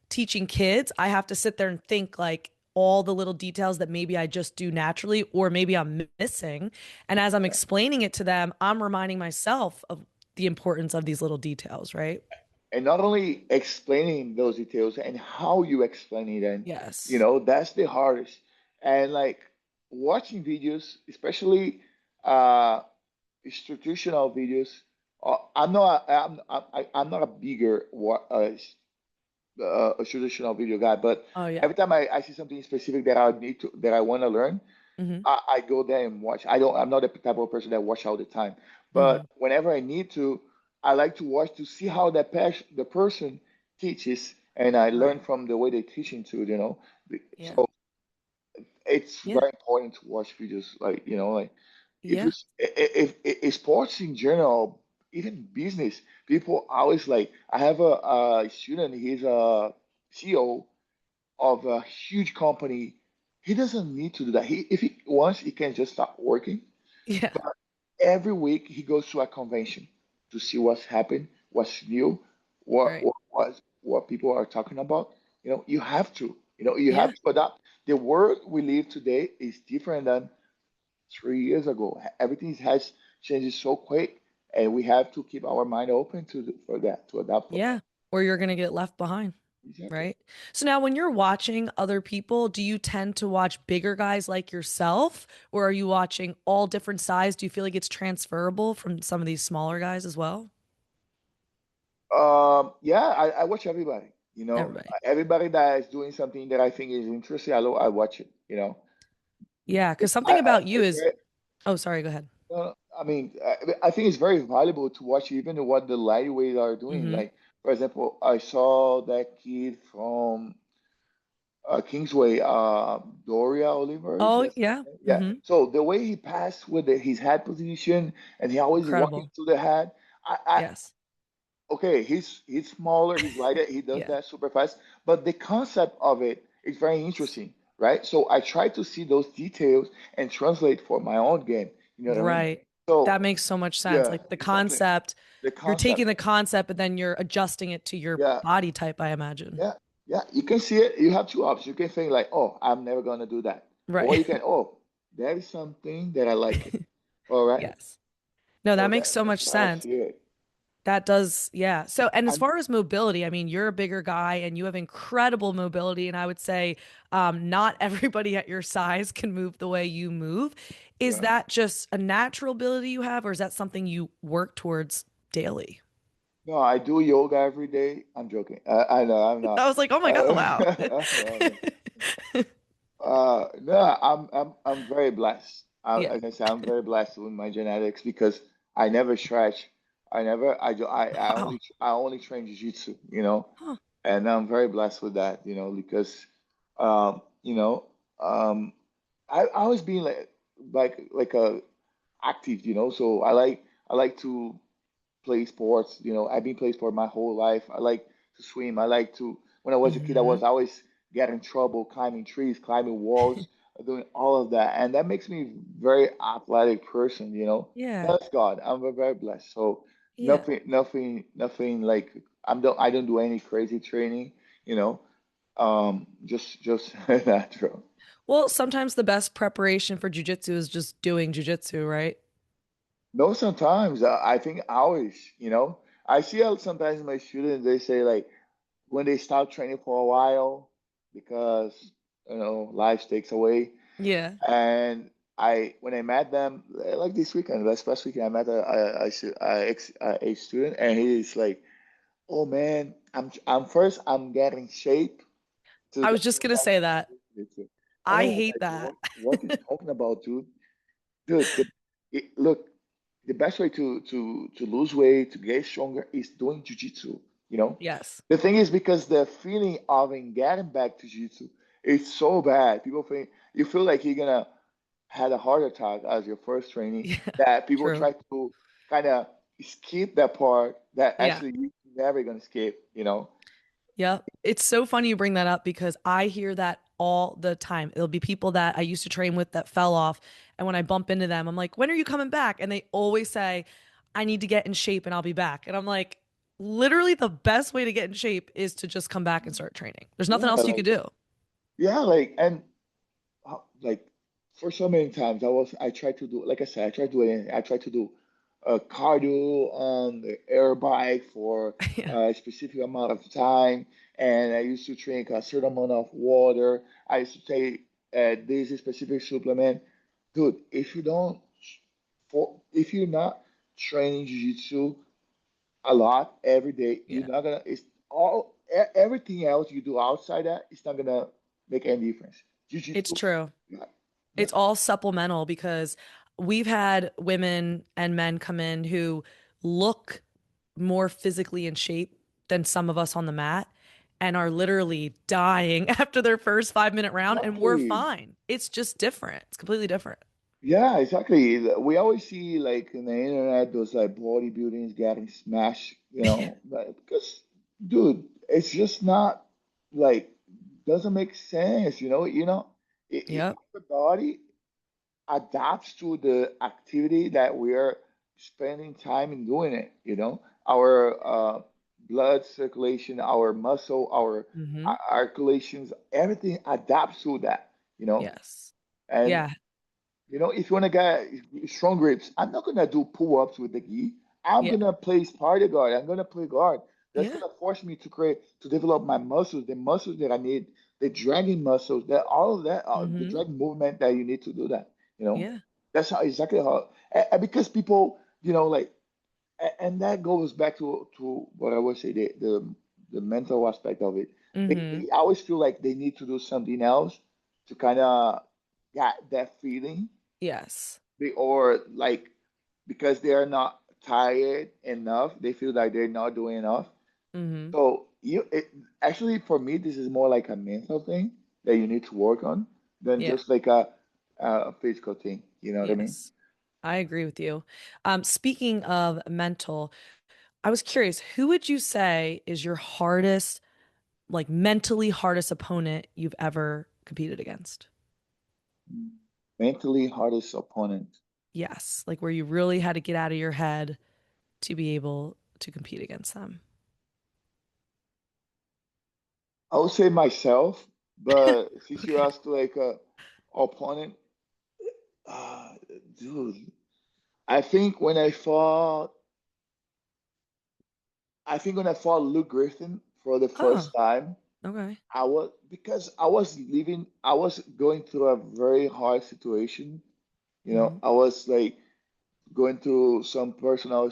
teaching kids, I have to sit there and think like all the little details that maybe I just do naturally or maybe I'm missing. And as I'm explaining it to them, I'm reminding myself of the importance of these little details, right?
And not only explaining those details and how you explain it, and
Yes.
that's the hardest. And like watching videos, especially uh institutional videos. I'm not a bigger a traditional video guy, but
Oh yeah.
every time I see something specific that I want to learn,
Mm-hmm.
I go there and watch. I'm not the type of person that watch all the time,
Mm-hmm.
but whenever I need to, I like to watch to see how the person teaches, and I learn
Right.
from the way they teaching too.
Yeah.
So it's
Yeah.
very important to watch videos like, like if you
Yeah.
if sports in general, even business, people always like. I have a student. He's a CEO of a huge company. He doesn't need to do that. If he wants, he can just start working.
Yeah.
But every week he goes to a convention to see what's happened, what's new,
Right.
what people are talking about. You have to. You have
Yeah.
to adapt. The world we live today is different than 3 years ago. Everything has changed so quick, and we have to keep our mind open for that, to adapt for that.
Yeah. Or you're going to get left behind.
Exactly.
Right. So now when you're watching other people, do you tend to watch bigger guys like yourself, or are you watching all different size? Do you feel like it's transferable from some of these smaller guys as well?
Yeah, I watch everybody.
Everybody.
Everybody that is doing something that I think is interesting, I watch it.
Yeah, because
I,
something
I
about you
it's
is,
very,
oh, sorry, go ahead.
I mean, I think it's very valuable to watch even what the lightweights are doing.
Hmm.
Like, for example, I saw that kid from Kingsway, Doria Oliver, is
Oh,
that his
yeah.
name? Yeah.
Hmm.
So the way he passed with his head position, and he always walking
Incredible.
to the head. I
Yes.
Okay, he's smaller, he's lighter, he does
Yeah.
that super fast, but the concept of it is very interesting, right? So I try to see those details and translate for my own game. You know what I mean?
Right. That
So
makes so much sense.
yeah,
Like the
exactly.
concept,
The
you're taking
concept.
the concept, but then you're adjusting it to your
Yeah,
body type, I imagine.
yeah, yeah. You can see it. You have two options. You can think like, oh, I'm never gonna do that, or
Right.
you can, oh, that is something that I like it. All right.
Yes. No, that
So
makes so
that's
much
how I
sense.
see it.
That does, yeah. So, and as
And
far as mobility, I mean, you're a bigger guy and you have incredible mobility. And I would say, not everybody at your size can move the way you move. Is
yeah.
that just a natural ability you have, or is that something you work towards daily?
No, I do yoga every day. I'm joking. I know I'm
I
not.
was like, oh my God, wow.
No, no, I'm very blessed.
Yeah.
Like I say, I'm very blessed with my genetics because I never stretch.
Wow.
I only train jiu-jitsu,
Huh.
and I'm very blessed with that, because, um, you know, um, I always been like a active, so I like to play sports. I've been playing sport my whole life. I like to swim. I like to. When I was a kid, I
Hmm.
was always getting in trouble, climbing trees, climbing walls, doing all of that, and that makes me very athletic person.
Yeah.
That's God. I'm very blessed. So
Yeah.
nothing like I don't do any crazy training. You know, just natural.
Well, sometimes the best preparation for jujitsu is just doing jujitsu, right?
No, sometimes I think hours. I see how sometimes my students they say like when they stop training for a while because life takes away.
Yeah.
And when I met them like this weekend, last weekend, I met a student, and he's like, "Oh man, I'm getting shape to
I
go
was just gonna
back
say
to
that.
jiu-jitsu." And I
I
was
hate
like,
that.
"What you talking about, dude? Dude, look, the best way to lose weight, to get stronger, is doing jujitsu. You know,
Yes.
the thing is because the feeling of getting back to jujitsu is so bad. People think you feel like you're gonna had a heart attack as your first training.
Yeah.
That people
True.
try to kind of skip that part that
Yeah.
actually you're never gonna skip.
Yeah. It's so funny you bring that up because I hear that all the time. It'll be people that I used to train with that fell off. And when I bump into them, I'm like, when are you coming back? And they always say, I need to get in shape and I'll be back. And I'm like, literally, the best way to get in shape is to just come back and start training. There's nothing
Yeah,
else you could do.
and like for so many times I tried to do, like I said, I tried to do it. I tried to do cardio on the air bike for
Yeah.
a specific amount of time, and I used to drink a certain amount of water. I used to take this specific supplement. Dude, if you're not training jiu-jitsu a lot every day, you're
Yeah.
not gonna. It's everything else you do outside that. It's not gonna make any difference.
It's
Jiu-jitsu.
true.
Yeah, yeah,
It's all supplemental because we've had women and men come in who look more physically in shape than some of us on the mat. and are literally dying after their first 5 minute round, and we're
Exactly.
fine. It's just different. It's completely different.
Yeah, exactly. We always see like in the internet those like bodybuildings getting smashed, but because dude, it's just not like doesn't make sense,
Yep.
the body adapts to the activity that we are spending time in doing it, Our blood circulation, our muscle, our
Hmm.
articulations, everything adapts to that,
Yes.
and
Yeah.
if you want to get strong grips, I'm not gonna do pull-ups with the gi. I'm
Yeah.
gonna play Sparta guard. I'm gonna play guard. That's
Yeah.
gonna force me to develop my muscles, the muscles that I need, the dragging muscles, that all of that, the
Hmm.
dragging movement that you need to do that. You know,
Yeah.
that's how exactly how. And because people, like, and that goes back to what I would say the mental aspect of it.
Hmm.
They always feel like they need to do something else to kind of get that feeling
Yes.
or like because they are not tired enough, they feel like they're not doing enough.
Hmm.
So actually for me, this is more like a mental thing that you need to work on than
Yeah.
just like a physical thing. You know what I mean?
Yes. I agree with you. Speaking of mental, I was curious, who would you say is your hardest, like mentally hardest opponent you've ever competed against?
Mentally hardest opponent.
Yes, like where you really had to get out of your head to be able to compete against them.
I would say myself, but since you
Okay.
asked like a opponent, uh, dude, I think when I fought, I think when I fought Luke Griffin for the
Oh,
first time.
okay.
I was because I was going through a very hard situation.
Hmm.
I was like going through some personal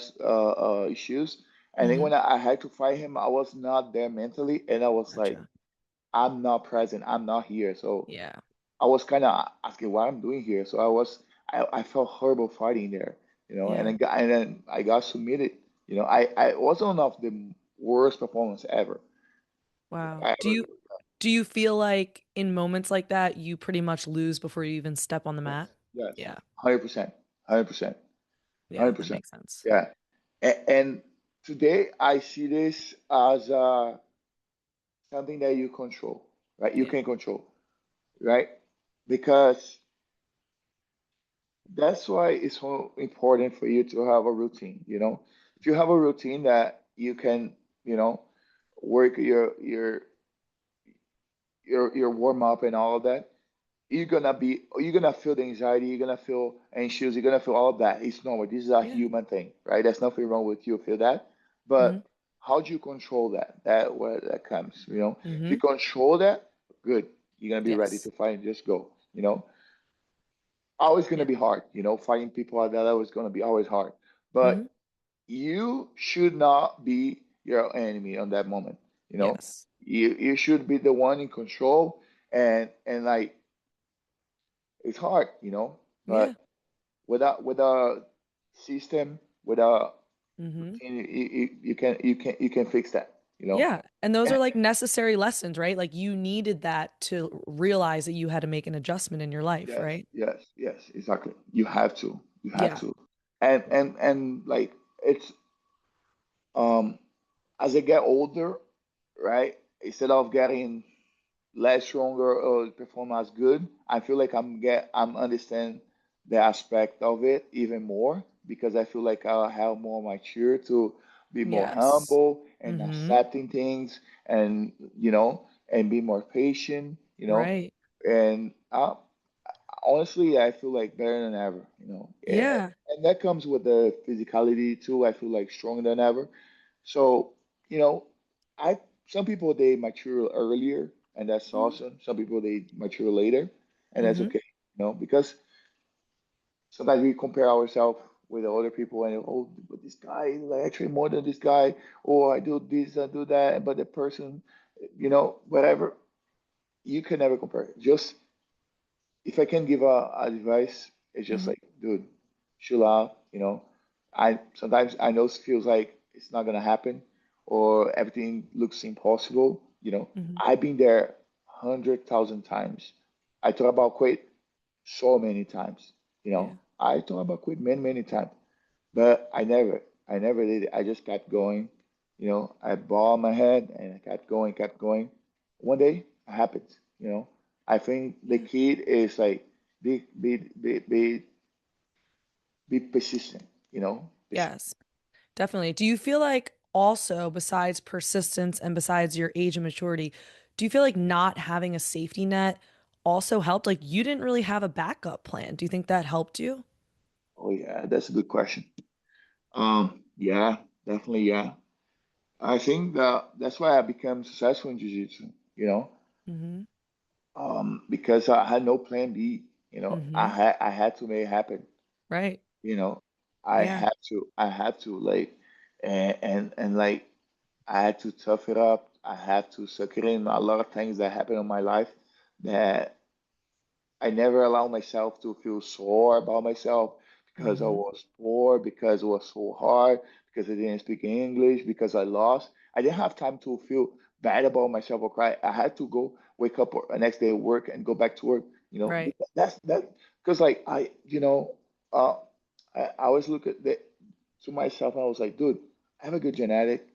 issues, and then
Hmm.
when I had to fight him, I was not there mentally, and I was like,
Gotcha.
I'm not present, I'm not here. So
Yeah.
I was kind of asking what I'm doing here. So I felt horrible fighting there,
Yeah.
and then I got submitted. I was one of the worst performance ever.
Wow.
I
Do you feel like in moments like that you pretty much lose before you even step on the
Yes,
mat?
yes,
Yeah.
100%, 100%,
Yeah, that
100%.
makes sense.
Yeah. And today I see this as something that you control, right? You
Yeah.
can control, right? Because that's why it's so important for you to have a routine, If you have a routine that you can, you know, work your warm up and all of that, you're gonna feel the anxiety, you're gonna feel anxious, you're gonna feel all of that. It's normal. This is a
Yeah.
human thing, right? There's nothing wrong with you feel that.
Hmm.
But how do you control that? That where that comes, If you
Hmm.
control that, good. You're gonna be ready
Yes.
to fight and just go. Always gonna
Yeah.
be hard, fighting people like that always gonna be always hard.
Hmm.
But you should not be your enemy on that moment, you know.
Yes.
You should be the one in control and like it's hard,
Yeah.
but with a system, with a
Hmm.
routine, you can fix that.
Yeah. And those
And
are like necessary lessons, right? Like you needed that to realize that you had to make an adjustment in your life,
yes,
right?
yes, yes, exactly. You have
Yeah.
to, and like it's um as I get older, right? Instead of getting less stronger or perform as good, I feel like I'm understand the aspect of it even more because I feel like I have more mature to be more
Yes.
humble and
Hmm.
accepting things and be more patient.
Right.
And honestly, I feel like better than ever.
Yeah.
And that comes with the physicality too. I feel like stronger than ever. So, you know, I some people they mature earlier, and that's awesome. Some people they mature later, and that's
Hmm.
okay. Because sometimes we compare ourselves with other people, and oh, but this guy is like actually more than this guy, or I do this, I do that, but the person, whatever. You can never compare. Just if I can give a advice, it's just
Hmm.
like, dude, chill out. I sometimes I know it feels like it's not gonna happen or everything looks impossible. You know,
Hmm.
I've been there 100,000 times. I thought about quit so many times. You
Yeah.
know, I thought about quit many, many times, but I never did it. I just kept going. You know, I bowed my head and I kept going, kept going. One day, it happened. You know, I think the
Yeah.
key is like be persistent. You know,
Yes, definitely. Do you feel like also, besides persistence and besides your age and maturity, do you feel like not having a safety net also helped? Like you didn't really have a backup plan. Do you think that helped you?
oh yeah, that's a good question. Yeah, definitely, yeah. I think that's why I became successful in jiu-jitsu, you know,
Mm-hmm.
because I had no plan B, you know.
Mm-hmm.
I had to make it happen,
Right.
you know.
Yeah.
I had to like and like I had to tough it up. I had to suck it in. A lot of things that happened in my life that I never allow myself to feel sore about myself because I
Mm-hmm.
was poor, because it was so hard, because I didn't speak English, because I lost. I didn't have time to feel bad about myself or cry. I had to go wake up the next day, work, and go back to work. You know,
Right.
that's that because like uh, I always look at the to myself and I was like, dude, I have a good genetic.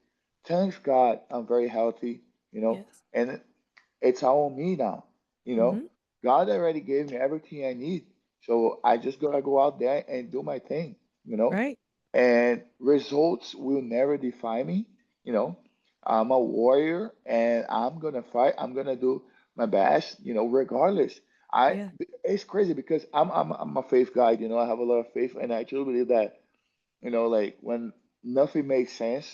Thanks God, I'm very healthy. You know,
Yes.
and it's all on me now. You know,
Mm-hmm.
God already gave me everything I need. So I just gotta go out there and do my thing, you know.
Right.
And results will never define me, you know. I'm a warrior and I'm gonna fight. I'm gonna do my best, you know, regardless. I
Yeah.
it's crazy because I'm a faith guy, you know, I have a lot of faith and I truly believe that, you know, like when nothing makes sense,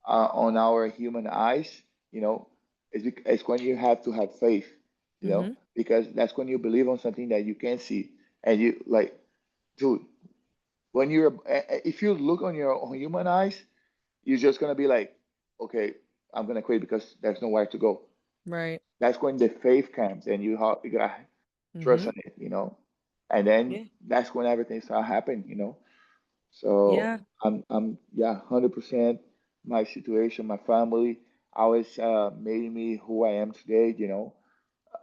on our human eyes, you know, it's when you have to have faith, you know,
Mm-hmm.
because that's when you believe on something that you can't see. And you like, dude, when if you look on your on human eyes, you're just gonna be like, okay, I'm gonna quit because there's nowhere to go.
Right.
That's when the faith comes and you gotta trust
Mm-hmm.
on it, you know, and then
Yeah.
that's when everything start happening, you know. So
Yeah.
yeah, 100% my situation, my family, always made me who I am today, you know.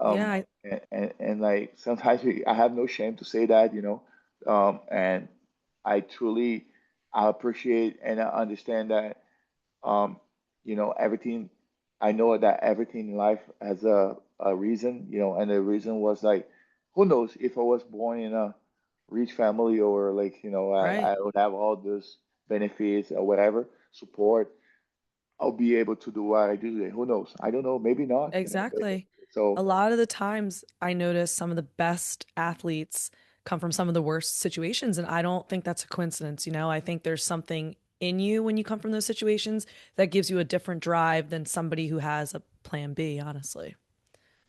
Yeah. I,
And like sometimes I have no shame to say that, you know. And I truly I appreciate and I understand that um, you know, everything, I know that everything in life has a reason, you know, and the reason was like, who knows if I was born in a rich family or like, you know,
right.
I would have all those benefits or whatever, support, I'll be able to do what I do today. Who knows? I don't know, maybe not, you know.
Exactly. A
So,
lot of the times I notice some of the best athletes come from some of the worst situations, and I don't think that's a coincidence, you know? I think there's something in you when you come from those situations that gives you a different drive than somebody who has a plan B, honestly.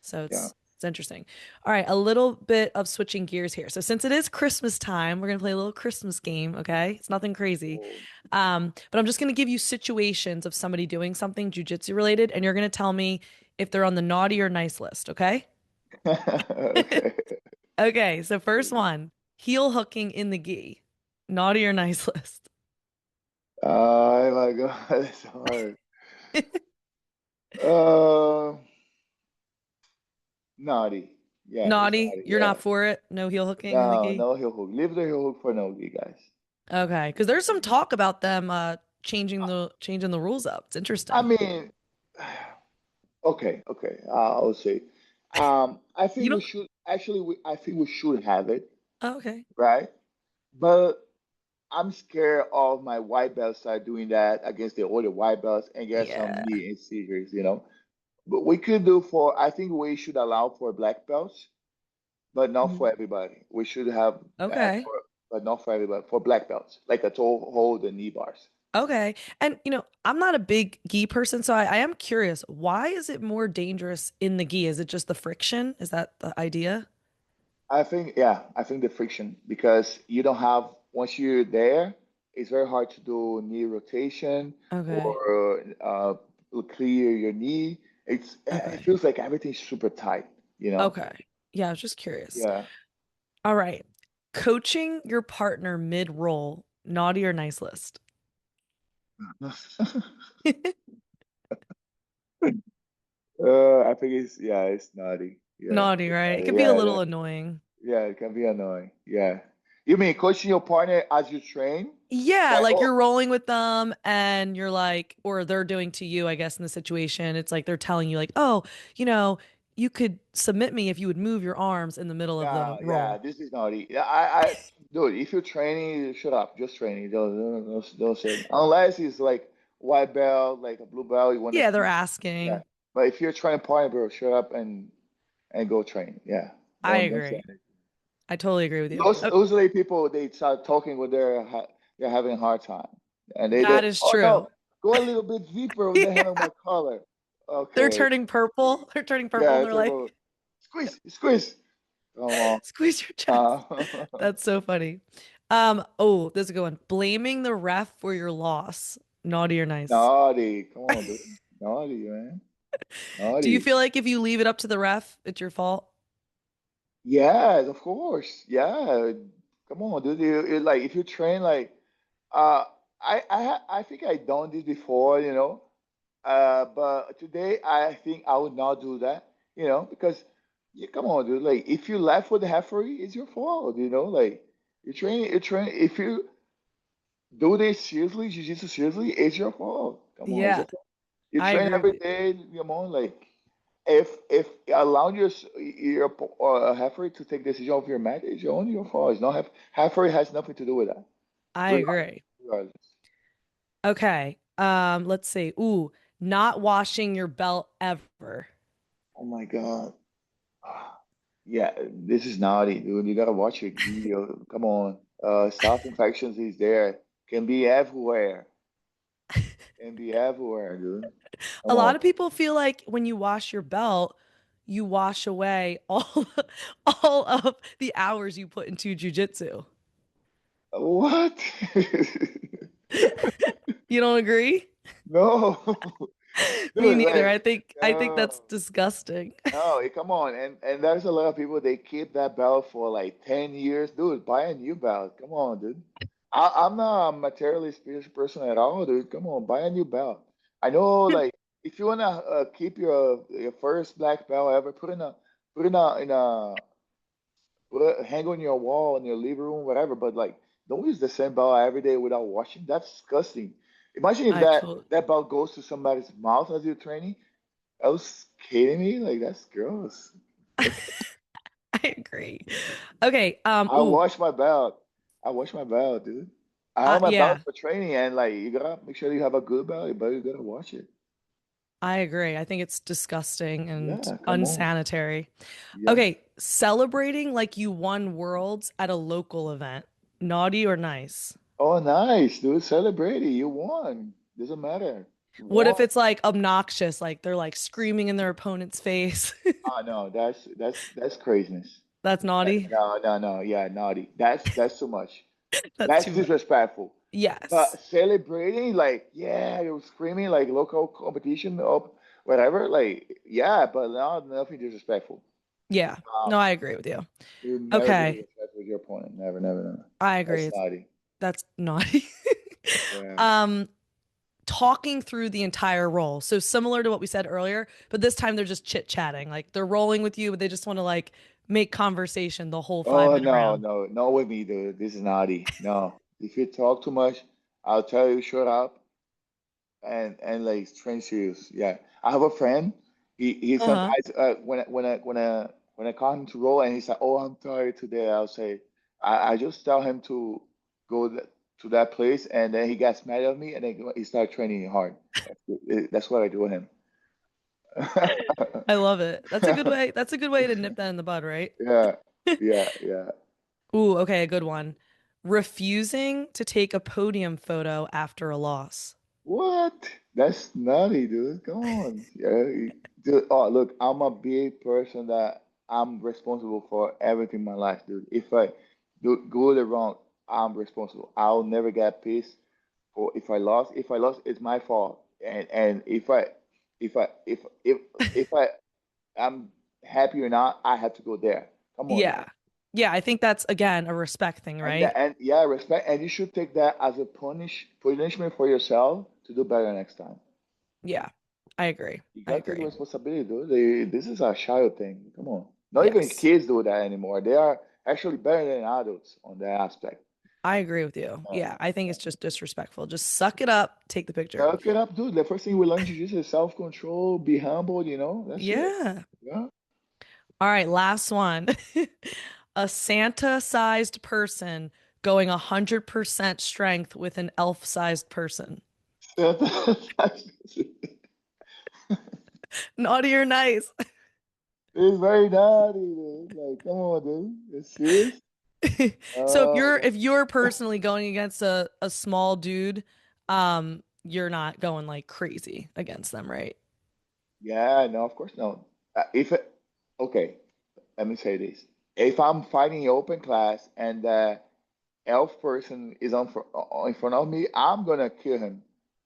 So
yeah.
it's interesting. All right, a little bit of switching gears here. So since it is Christmas time, we're gonna play a little Christmas game, okay? It's nothing crazy.
Oh.
But I'm just gonna give you situations of somebody doing something jujitsu related, and you're gonna tell me if they're on the naughty or nice list, okay?
Okay.
Okay, so first one, heel hooking in the gi. Naughty or nice list?
Oh my God, it's hard. Uh, naughty. Yeah, it's
Naughty,
naughty.
you're
Yeah.
not for it? No heel hooking in the
No,
gi?
no heel hook. Leave the heel hook for Nogi, guys.
Okay, because there's some talk about them changing the rules up. It's
I
interesting.
mean, okay, okay. I'll say. I
You
think we
don't.
should actually. I think we should have it,
Oh, okay.
right? But I'm scared of my white belts start doing that against the other white belts and get some
Yeah.
knee injuries, you know. But we could do for. I think we should allow for black belts, but not
Mhm.
for everybody. We should have that
Okay.
for, but not for everybody. For black belts, like a toe hold and knee bars.
Okay. And I'm not a big gi person, so I am curious. Why is it more dangerous in the gi? Is it just the friction? Is that the idea?
I think, yeah, I think the friction because you don't have, once you're there, it's very hard to do knee rotation
Okay.
or clear your knee. It
Okay.
feels like everything's super tight, you know?
Okay. Yeah, I was just curious.
Yeah.
All right. Coaching your partner mid-roll, naughty or nice list?
I think it's yeah, it's naughty. Yeah,
Naughty, right? It could be a
yeah,
little annoying.
yeah. It can be annoying. Yeah. You mean coaching your partner as you train?
Yeah,
Like,
like
oh,
you're rolling with them and you're like, or they're doing to you, I guess, in the situation. It's like they're telling you, like, oh, you know, you could submit me if you would move your arms in the middle of the
yeah, yeah.
roll.
This is naughty. Yeah, dude. If you're training, shut up. Just training. Don't say it. Unless it's like white belt, like a blue belt. You want to,
Yeah, they're
yeah.
asking.
But if you're trying partner, bro, shut up and go train. Yeah.
I
Don't say
agree.
anything.
I totally agree with you.
Those usually people they start talking when they're having a hard time, and they
That is
oh no,
true.
go a little bit deeper with the
Yeah,
hand of my collar.
they're
Okay,
turning purple. They're turning purple
yeah,
and
it's
they're
like,
like,
well, squeeze. Come on.
squeeze your chest.
Uh,
That's so funny. Oh, this is a good one. Blaming the ref for your loss. Naughty or nice?
naughty. Come on, dude. Naughty, man.
Do you
Naughty.
feel like if you leave it up to the ref, it's your fault?
Yeah, of course. Yeah. Come on, dude. Like if you train like I think I done this before, you know. But today I think I would not do that, you know, because you come on, dude. Like if you left with the referee, it's your fault, you know. Like you train. If you do this seriously, jiu-jitsu seriously, it's your fault. Come on, it's
Yeah,
your fault. You
I
train
agree with
every
you.
day, come on. Like if allowing your referee to take decision of your match, it's only your fault. It's not referee has nothing to do with that,
I
regardless.
agree.
Regardless.
Okay. Let's see. Ooh, not washing your belt ever.
Oh my God. Yeah, this is naughty, dude. You gotta watch it. Come on. Staph infections is there. Can be everywhere. Can be everywhere, dude.
A
Come
lot
on.
of people feel like when you wash your belt, you wash away all all of the hours you put into jujitsu.
What?
You don't agree?
No.
Me
Dude,
neither.
like,
I think that's
no.
disgusting.
No, come on. And there's a lot of people they keep that belt for like 10 years. Dude, buy a new belt. Come on, dude. I'm not a materially spiritual person at all, dude. Come on, buy a new belt. I know, like, if you wanna keep your first black belt ever, put in a hang on your wall in your living room, whatever. But like, don't use the same belt every day without washing. That's disgusting. Imagine if
I totally
that belt goes to somebody's mouth as you're training. I was kidding me. Like, that's gross.
I agree. Okay,
I
ooh,
wash my belt. I wash my belt, dude. I have my belt
yeah,
for training, and like you gotta make sure you have a good belt, but you gotta wash it.
I agree. I think it's disgusting and
Yeah, come on.
unsanitary.
Yeah.
Okay, celebrating like you won worlds at a local event. Naughty or nice?
Oh, nice, dude. Celebrate it. You won. Doesn't matter. You
What if
won.
it's like obnoxious, like they're like screaming in their opponent's face?
Oh no, that's craziness.
That's naughty.
No. Yeah, naughty. That's too much.
That's
That's
too much.
disrespectful.
Yes.
But celebrating, like, yeah, you're screaming like local competition up, whatever. Like, yeah, but not nothing disrespectful.
Yeah.
Um,
No, I agree with you.
you never be
Okay.
disrespectful with your opponent. Never, never, never.
I agree.
That's naughty.
That's naughty.
Yeah.
Um, talking through the entire role. So similar to what we said earlier, but this time they're just chit-chatting. Like they're rolling with you, but they just want to like make conversation the whole five
Oh
minute
no,
round.
no, not with me, dude. This is naughty. No. If you talk too much, I'll tell you shut up and like train serious. Yeah. I have a friend. He
Uh-huh.
sometimes when I call him to roll and he's like, "Oh, I'm tired today," I'll say, I just tell him to go to that place, and then he gets mad at me, and then he start training hard. That's what I do with him.
I love it. That's a good way. That's a good way to nip that in the bud, right?
Yeah, yeah.
Ooh, okay, a good one. Refusing to take a podium photo after a loss.
What? That's nutty, dude. Come on. Yeah, dude. Oh, look, I'm a big person that I'm responsible for everything in my life, dude. If I do good or wrong, I'm responsible. I'll never get pissed for if I lost. If I lost, it's my fault. And if I I'm happy or not, I have to go there. Come on,
Yeah. Yeah, I think that's again a respect thing, right?
and yeah, respect, and you should take that as a punishment for yourself to do better next time.
Yeah. I agree.
You
I
gotta take
agree.
responsibility, dude. This is a child thing. Come on. Not even
Yes.
kids do that anymore. They are actually better than adults on that aspect.
I agree with you.
Uh,
Yeah, I think it's just disrespectful. Just suck it up, take the picture.
Suck it up, dude. The first thing we learn to use is self-control, be humble, That's it.
Yeah.
Yeah.
All right, last one. A Santa-sized person going 100% strength with an elf-sized person. Naughty or nice?
It's very naughty, dude. Like, come on, dude. It's serious?
So if
Oh,
you're personally going against a small dude, you're not going like crazy against them, right?
yeah, no, of course no. If it, okay, let me say this. If I'm fighting in open class and the elf person is in front of me, I'm gonna kill him.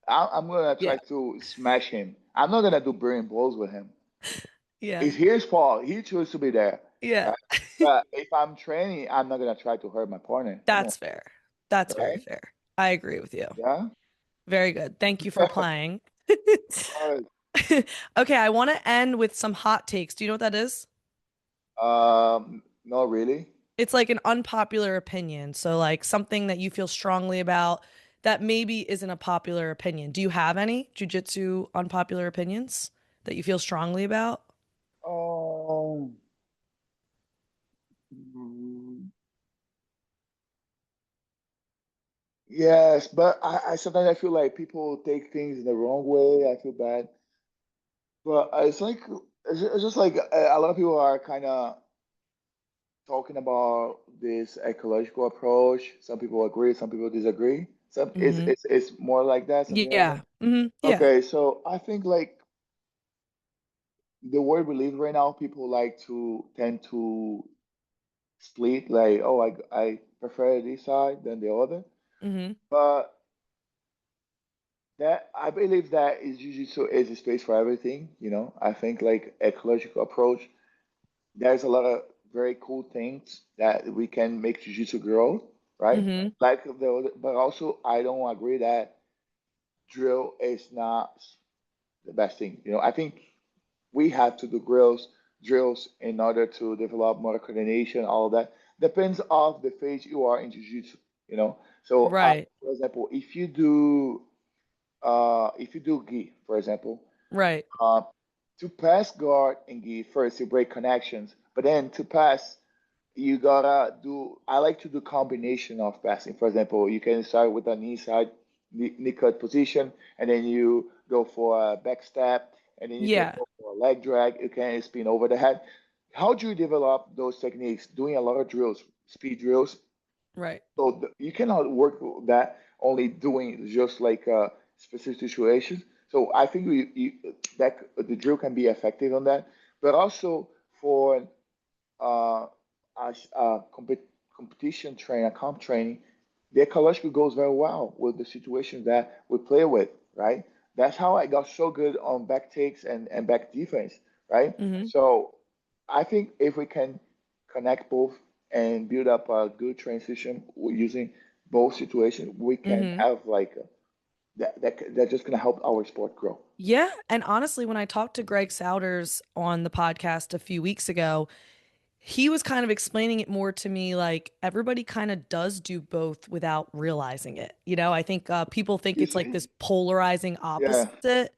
I'm gonna try
Yeah.
to smash him. I'm not gonna do brain balls with him.
Yeah.
It's his fault. He chose to be there,
Yeah.
right? But if I'm training, I'm not gonna try to hurt my partner. Come on,
That's fair. That's very
right?
fair. I agree with you.
Yeah.
Very good. Thank you for playing.
Alright.
Okay, I want to end with some hot takes. Do you know what that is?
Not really.
It's like an unpopular opinion. So, like something that you feel strongly about that maybe isn't a popular opinion. Do you have any jujitsu unpopular opinions that you feel strongly about?
Um, mm, yes, but I sometimes I feel like people take things in the wrong way. I feel bad, but it's like it's just like a lot of people are kind of talking about this ecological approach. Some people agree, some people disagree. Some
Mm-hmm.
it's more like that, something like that.
Yeah. Mm-hmm. Yeah.
Okay, so I think like the world we live right now, people like to tend to split like, oh, I prefer this side than the other.
Mm-hmm.
But that I believe that is usually so is a space for everything. I think like ecological approach, there's a lot of very cool things that we can make jiu-jitsu grow, right?
Mm-hmm.
Like but also I don't agree that drill is not the best thing. I think we have to do drills in order to develop motor coordination, all of that. Depends of the phase you are in jiu-jitsu. So,
Right.
for example, if you do gi, for example,
Right.
uh, to pass guard in gi, first you break connections, but then to pass, you gotta do. I like to do combination of passing. For example, you can start with an inside knee cut position, and then you go for a back step, and then you can
Yeah.
go for a leg drag. You can spin over the head. How do you develop those techniques? Doing a lot of drills, speed drills,
Right.
so you cannot work that only doing just like specific situations. So I think that the drill can be effective on that, but also for uh, competition training, comp training, the ecological goes very well with the situations that we play with, right? That's how I got so good on back takes and back defense, right?
Mm-hmm.
So I think if we can connect both and build up a good transition using both situations, we can
Mm-hmm.
have like that's just gonna help our sport grow.
Yeah. And honestly, when I talked to Greg Souders on the podcast a few weeks ago, he was kind of explaining it more to me like everybody kind of does do both without realizing it. I think people think
You
it's like
see?
this polarizing
Yeah.
opposite,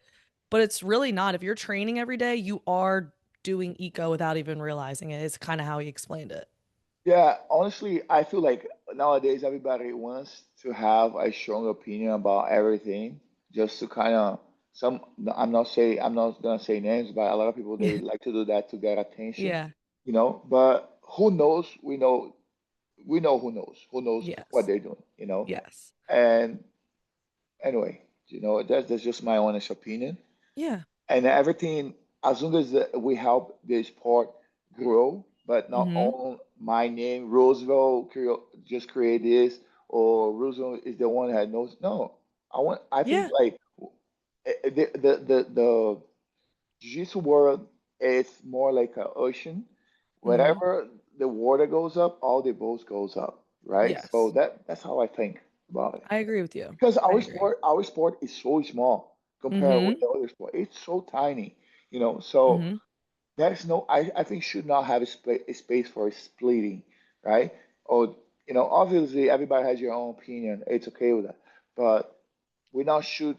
but it's really not. If you're training every day, you are doing eco without even realizing it, is kind of how he explained it.
Yeah, honestly, I feel like nowadays everybody wants to have a strong opinion about everything, just to kind of some. I'm not gonna say names, but a lot of people they
Yeah.
like to do that to get attention,
Yeah.
But who knows? We know who knows what
Yes.
they're doing.
Yes.
And anyway, that's just my honest opinion.
Yeah.
And everything, as long as we help the sport grow, but not
Mm-hmm.
on my name, Roosevelt just create this, or Roosevelt is the one that knows. No, I think
Yeah.
like the jiu-jitsu world is more like an ocean.
Mm-hmm.
Wherever the water goes up, all the boats goes up, right? So
Yes.
that's how I think about it.
I agree with you.
Because
I
our
agree.
sport, our sport is so small compared with
Mm-hmm.
the other sport. It's so tiny, you know. So
Mm-hmm.
there's no, I think should not have a space for splitting, right? Or, you know, obviously everybody has your own opinion. It's okay with that. But we not should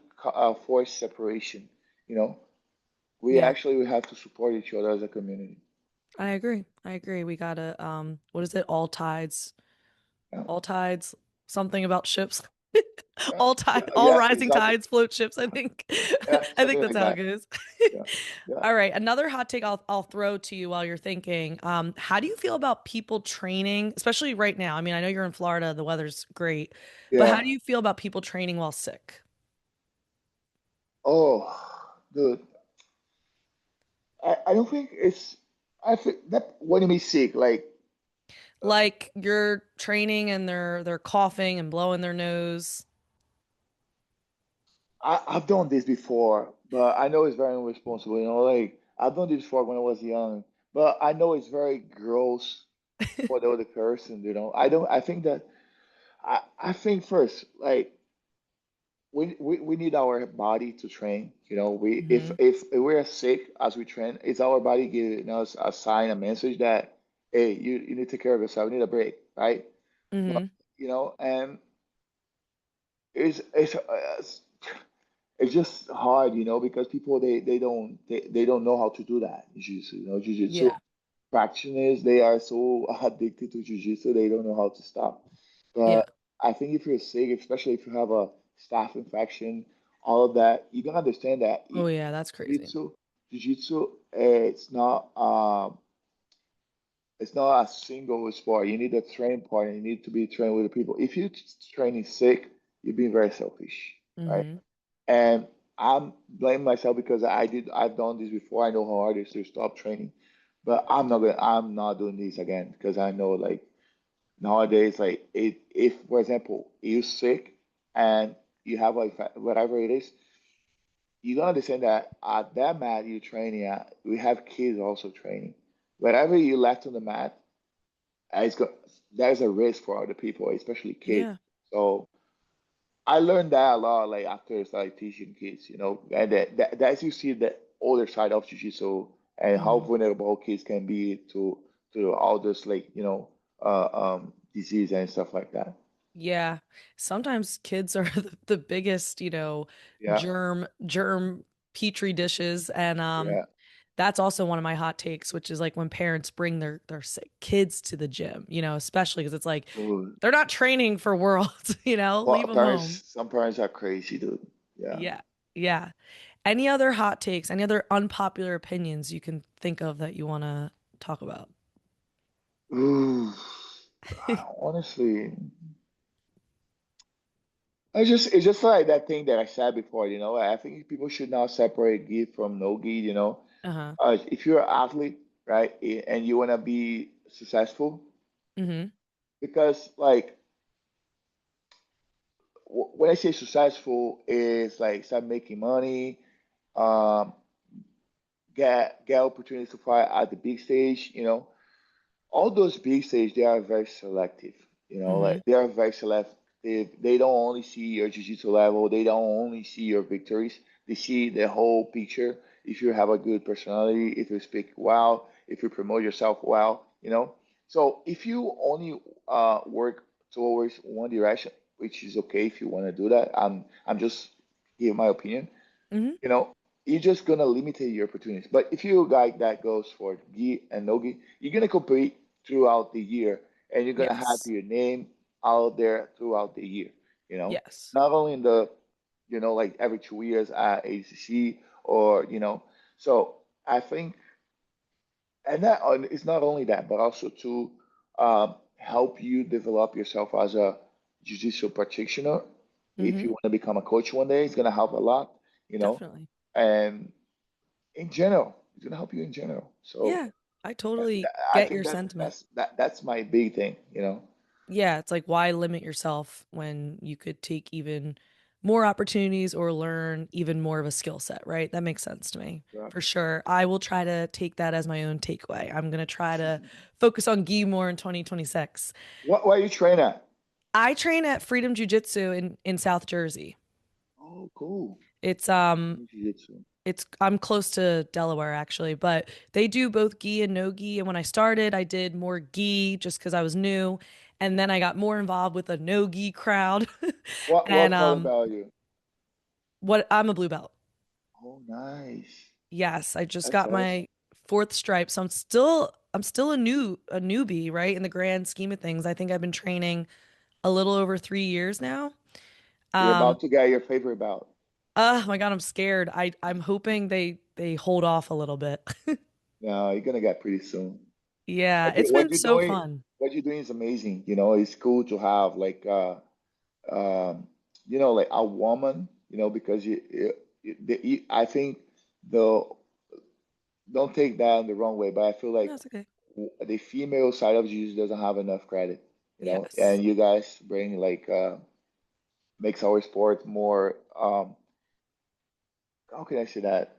force separation, you know. We
Yeah,
actually we have to support each other as a community.
I agree. I agree. We gotta, what is it?
Yeah,
All tides, something about ships.
yeah, yeah,
All
yeah,
rising
exactly.
tides float ships, I think.
Yeah,
I think
something
that's
like
how it
that.
goes.
Yeah, yeah,
All right, another hot take I'll throw to you while you're thinking. How do you feel about people training, especially right now? I mean, I know you're in Florida, the weather's great, but how
yeah.
do you feel about people training while sick?
Oh, dude, I don't think it's. I think that what do you mean sick? Like
Like you're training and they're coughing and blowing their nose.
I've done this before, but I know it's very irresponsible. You know, like I've done this before when I was young, but I know it's very gross for the other person. You know, I don't. I think that I think first, like we need our body to train. You know, we
Hmm.
if we're sick as we train, it's our body giving us a sign, a message that hey, you need to take care of yourself. You need a break, right? But
Hmm.
you know, and it's just hard, you know, because people they don't know how to do that in jiu-jitsu. You know, jiu-jitsu
Yeah.
practitioners they are so addicted to jiu-jitsu they don't know how to stop.
Yeah.
But I think if you're sick, especially if you have a staph infection, all of that, you can understand that
Oh yeah, that's crazy.
jiu-jitsu, jiu-jitsu, it's not a single sport. You need a train partner. You need to be trained with the people. If you're training sick, you're being very selfish, right?
Hmm.
And I'm blaming myself because I've done this before. I know how hard it is to stop training, but I'm not doing this again because I know like nowadays, like if for example you're sick and you have like whatever it is, you gotta understand that at that mat you're training at, we have kids also training. Whatever you left on the mat, it's go, there's a risk for other people, especially kids.
Yeah.
So I learned that a lot, like after I started teaching kids, you know, and that's you see the older side of jiu-jitsu and how
Hmm.
vulnerable kids can be to all this like disease and stuff like that.
Yeah. Sometimes kids are the biggest,
Yeah,
germ petri dishes. And
yeah.
that's also one of my hot takes, which is like when parents bring their sick kids to the gym, especially because it's like
Dude,
they're not training for worlds, leave them home.
some parents are crazy, dude. Yeah.
Yeah. Yeah. Any other hot takes, any other unpopular opinions you can think of that you want to talk about?
Ooh, honestly, it's just like that thing that I said before, you know. I think people should now separate gi from no gi, you know.
Uh-huh.
If you're an athlete, right, and you want to be successful,
Mm-hmm.
because like when I say successful, is like start making money, um, get opportunities to fight at the big stage, you know. All those big stage they are very selective, you know,
Mm-hmm.
like they are very selective. They don't only see your jiu-jitsu level, they don't only see your victories, they see the whole picture. If you have a good personality, if you speak well, if you promote yourself well, you know. So if you only work towards one direction, which is okay if you want to do that, I'm just giving my opinion,
Mm-hmm.
you know, you're just gonna limit your opportunities. But if you're a guy that goes for gi and no gi, you're gonna compete throughout the year, and you're gonna have
Yes.
your name out there throughout the year. You know,
Yes.
not only in the, you know, like every 2 years at ACC or you know. So I think, and that it's not only that, but also to help you develop yourself as a jiu-jitsu practitioner. If
Mm-hmm.
you want to become a coach one day, it's gonna help a lot. You know,
Definitely.
and in general. It's gonna help you in general. So
Yeah. I totally
I
get
think
your sentiment.
that's my big thing, you know.
Yeah, it's like why limit yourself when you could take even more opportunities or learn even more of a skill set, right? That makes sense to me. For
Exactly.
sure. I will try to take that as my own takeaway. I'm going to try to focus on gi more in 2026.
Where you train at?
I train at Freedom Jiu Jitsu in South Jersey.
Oh, cool.
It's
Jiu-jitsu.
I'm close to Delaware actually, but they do both gi and no gi. And when I started, I did more gi just because I was new, and then I got more involved with a no gi crowd. And
What color belt are you?
what I'm a blue belt.
Oh, nice.
Yes, I just
That's
got
awesome.
my fourth stripe, so I'm still a newbie, right? In the grand scheme of things, I think I've been training a little over 3 years now.
You're
Um,
about to get your favorite belt.
oh my God, I'm scared. I'm hoping they hold off a little bit.
No, you're gonna get pretty soon.
Yeah,
What
it's
what
been
you're
so
doing,
fun.
what you're doing is amazing. You know, it's cool to have like you know, like a woman, you know, because I think the don't take that in the wrong way, but I feel
No,
like
it's okay.
the female side of Jesus doesn't have enough credit, you know,
Yes.
and you guys bring like makes our sport more how can I say that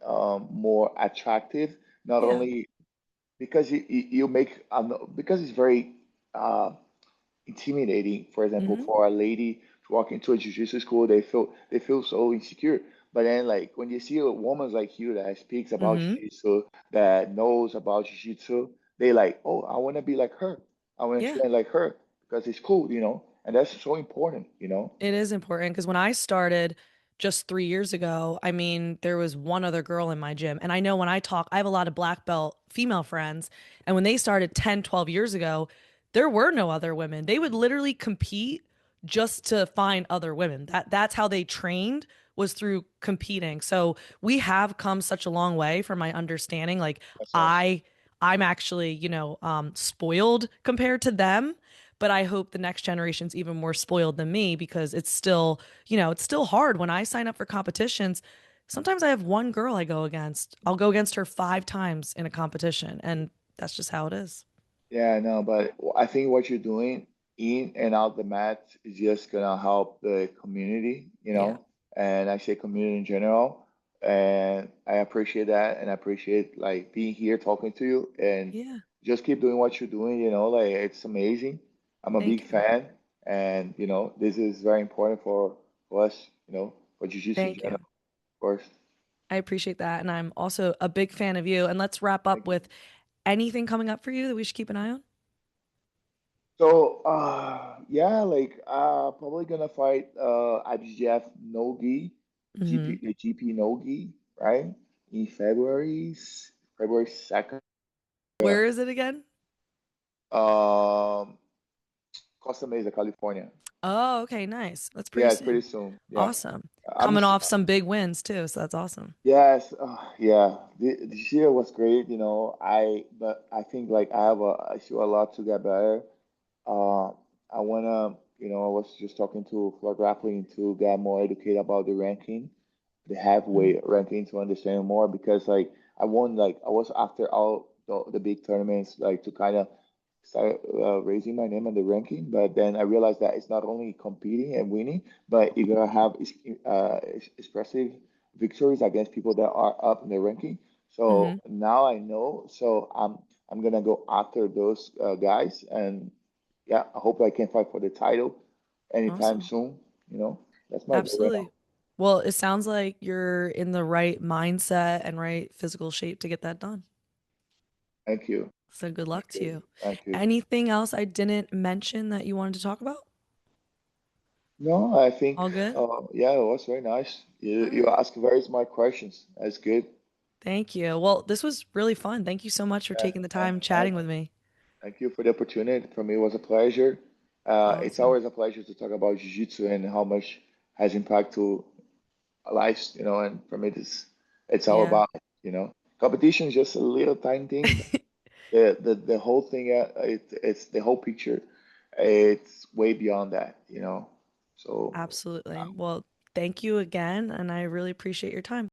more attractive, not
Yeah.
only because you make because it's very uh, intimidating. For example,
Hmm.
for a lady to walk into a jiu-jitsu school, they feel so insecure. But then, like when you see a woman like you that speaks about
Hmm.
jiu-jitsu, that knows about jiu-jitsu, they like, oh, I want to be like her. I want to
Yeah.
train like her because it's cool, you know. And that's so important, you know.
It is important because when I started just 3 years ago, I mean, there was one other girl in my gym. And I know when I talk, I have a lot of black belt female friends. And when they started 10, 12 years ago, there were no other women. They would literally compete just to find other women. That's how they trained was through competing. So we have come such a long way from my understanding. Like
That's awesome.
I I'm actually, spoiled compared to them, but I hope the next generation's even more spoiled than me because it's still, it's still hard when I sign up for competitions. Sometimes I have one girl I go against. I'll go against her 5 times in a competition, and that's just how it is.
Yeah, no, but I think what you're doing in and out the mat is just gonna help the community, you
Yeah.
know, and I say community in general. And I appreciate that, and I appreciate like being here talking to you, and
Yeah.
just keep doing what you're doing, you know, like it's amazing. I'm a big
Thank you.
fan, and you know, this is very important for us, you know, for jiu-jitsu in
Thank
general,
you.
of course.
I appreciate that. And I'm also a big fan of you. And let's wrap up
Thank you.
with anything coming up for you that we should keep an eye on.
So, yeah, like probably gonna fight IBJF Nogi,
Hmm.
the GP Nogi, right? In February 2nd.
Where is it again?
Um, Costa Mesa, California.
Oh, okay, nice. That's pretty
Yeah, it's pretty
soon.
soon. Yeah.
Awesome.
I'm
Coming
s-
off some big wins too, so that's awesome.
yes, yeah. This year was great, you know. But I think like I still a lot to get better. Uh, I wanna, you know, I was just talking to Floor Grappling to get more educated about the ranking, the
Mhm.
halfway ranking to understand more because like I was after all the big tournaments like to kind of start raising my name in the ranking, but then I realized that it's not only competing and winning, but you gotta have expressive victories against people that are up in the ranking.
Hmm.
So now I know, so I'm gonna go after those guys, and yeah, I hope I can fight for the title anytime
Awesome.
soon. You know, that's my goal right now.
Absolutely. Well, it sounds like you're in the right mindset and right physical shape to get that done.
Thank you.
So good luck to
Thank you.
you.
Thank you.
Anything else I didn't mention that you wanted to talk about?
No, I think,
All good?
yeah, it was very nice.
All
You
right.
asked very smart questions. That's good.
Thank you. Well, this was really fun. Thank you so much for
Yeah,
taking the time chatting with me.
thank you for the opportunity. For me, it was a pleasure. It's
Awesome.
always a pleasure to talk about jiu-jitsu and how much has impact to our lives, you know, and for me, it's all
Yeah.
about, you know, competition is just a little tiny thing. The whole thing, it's the whole picture. It's way beyond that, you know. So,
Absolutely. Well, thank you again, and I really appreciate your time.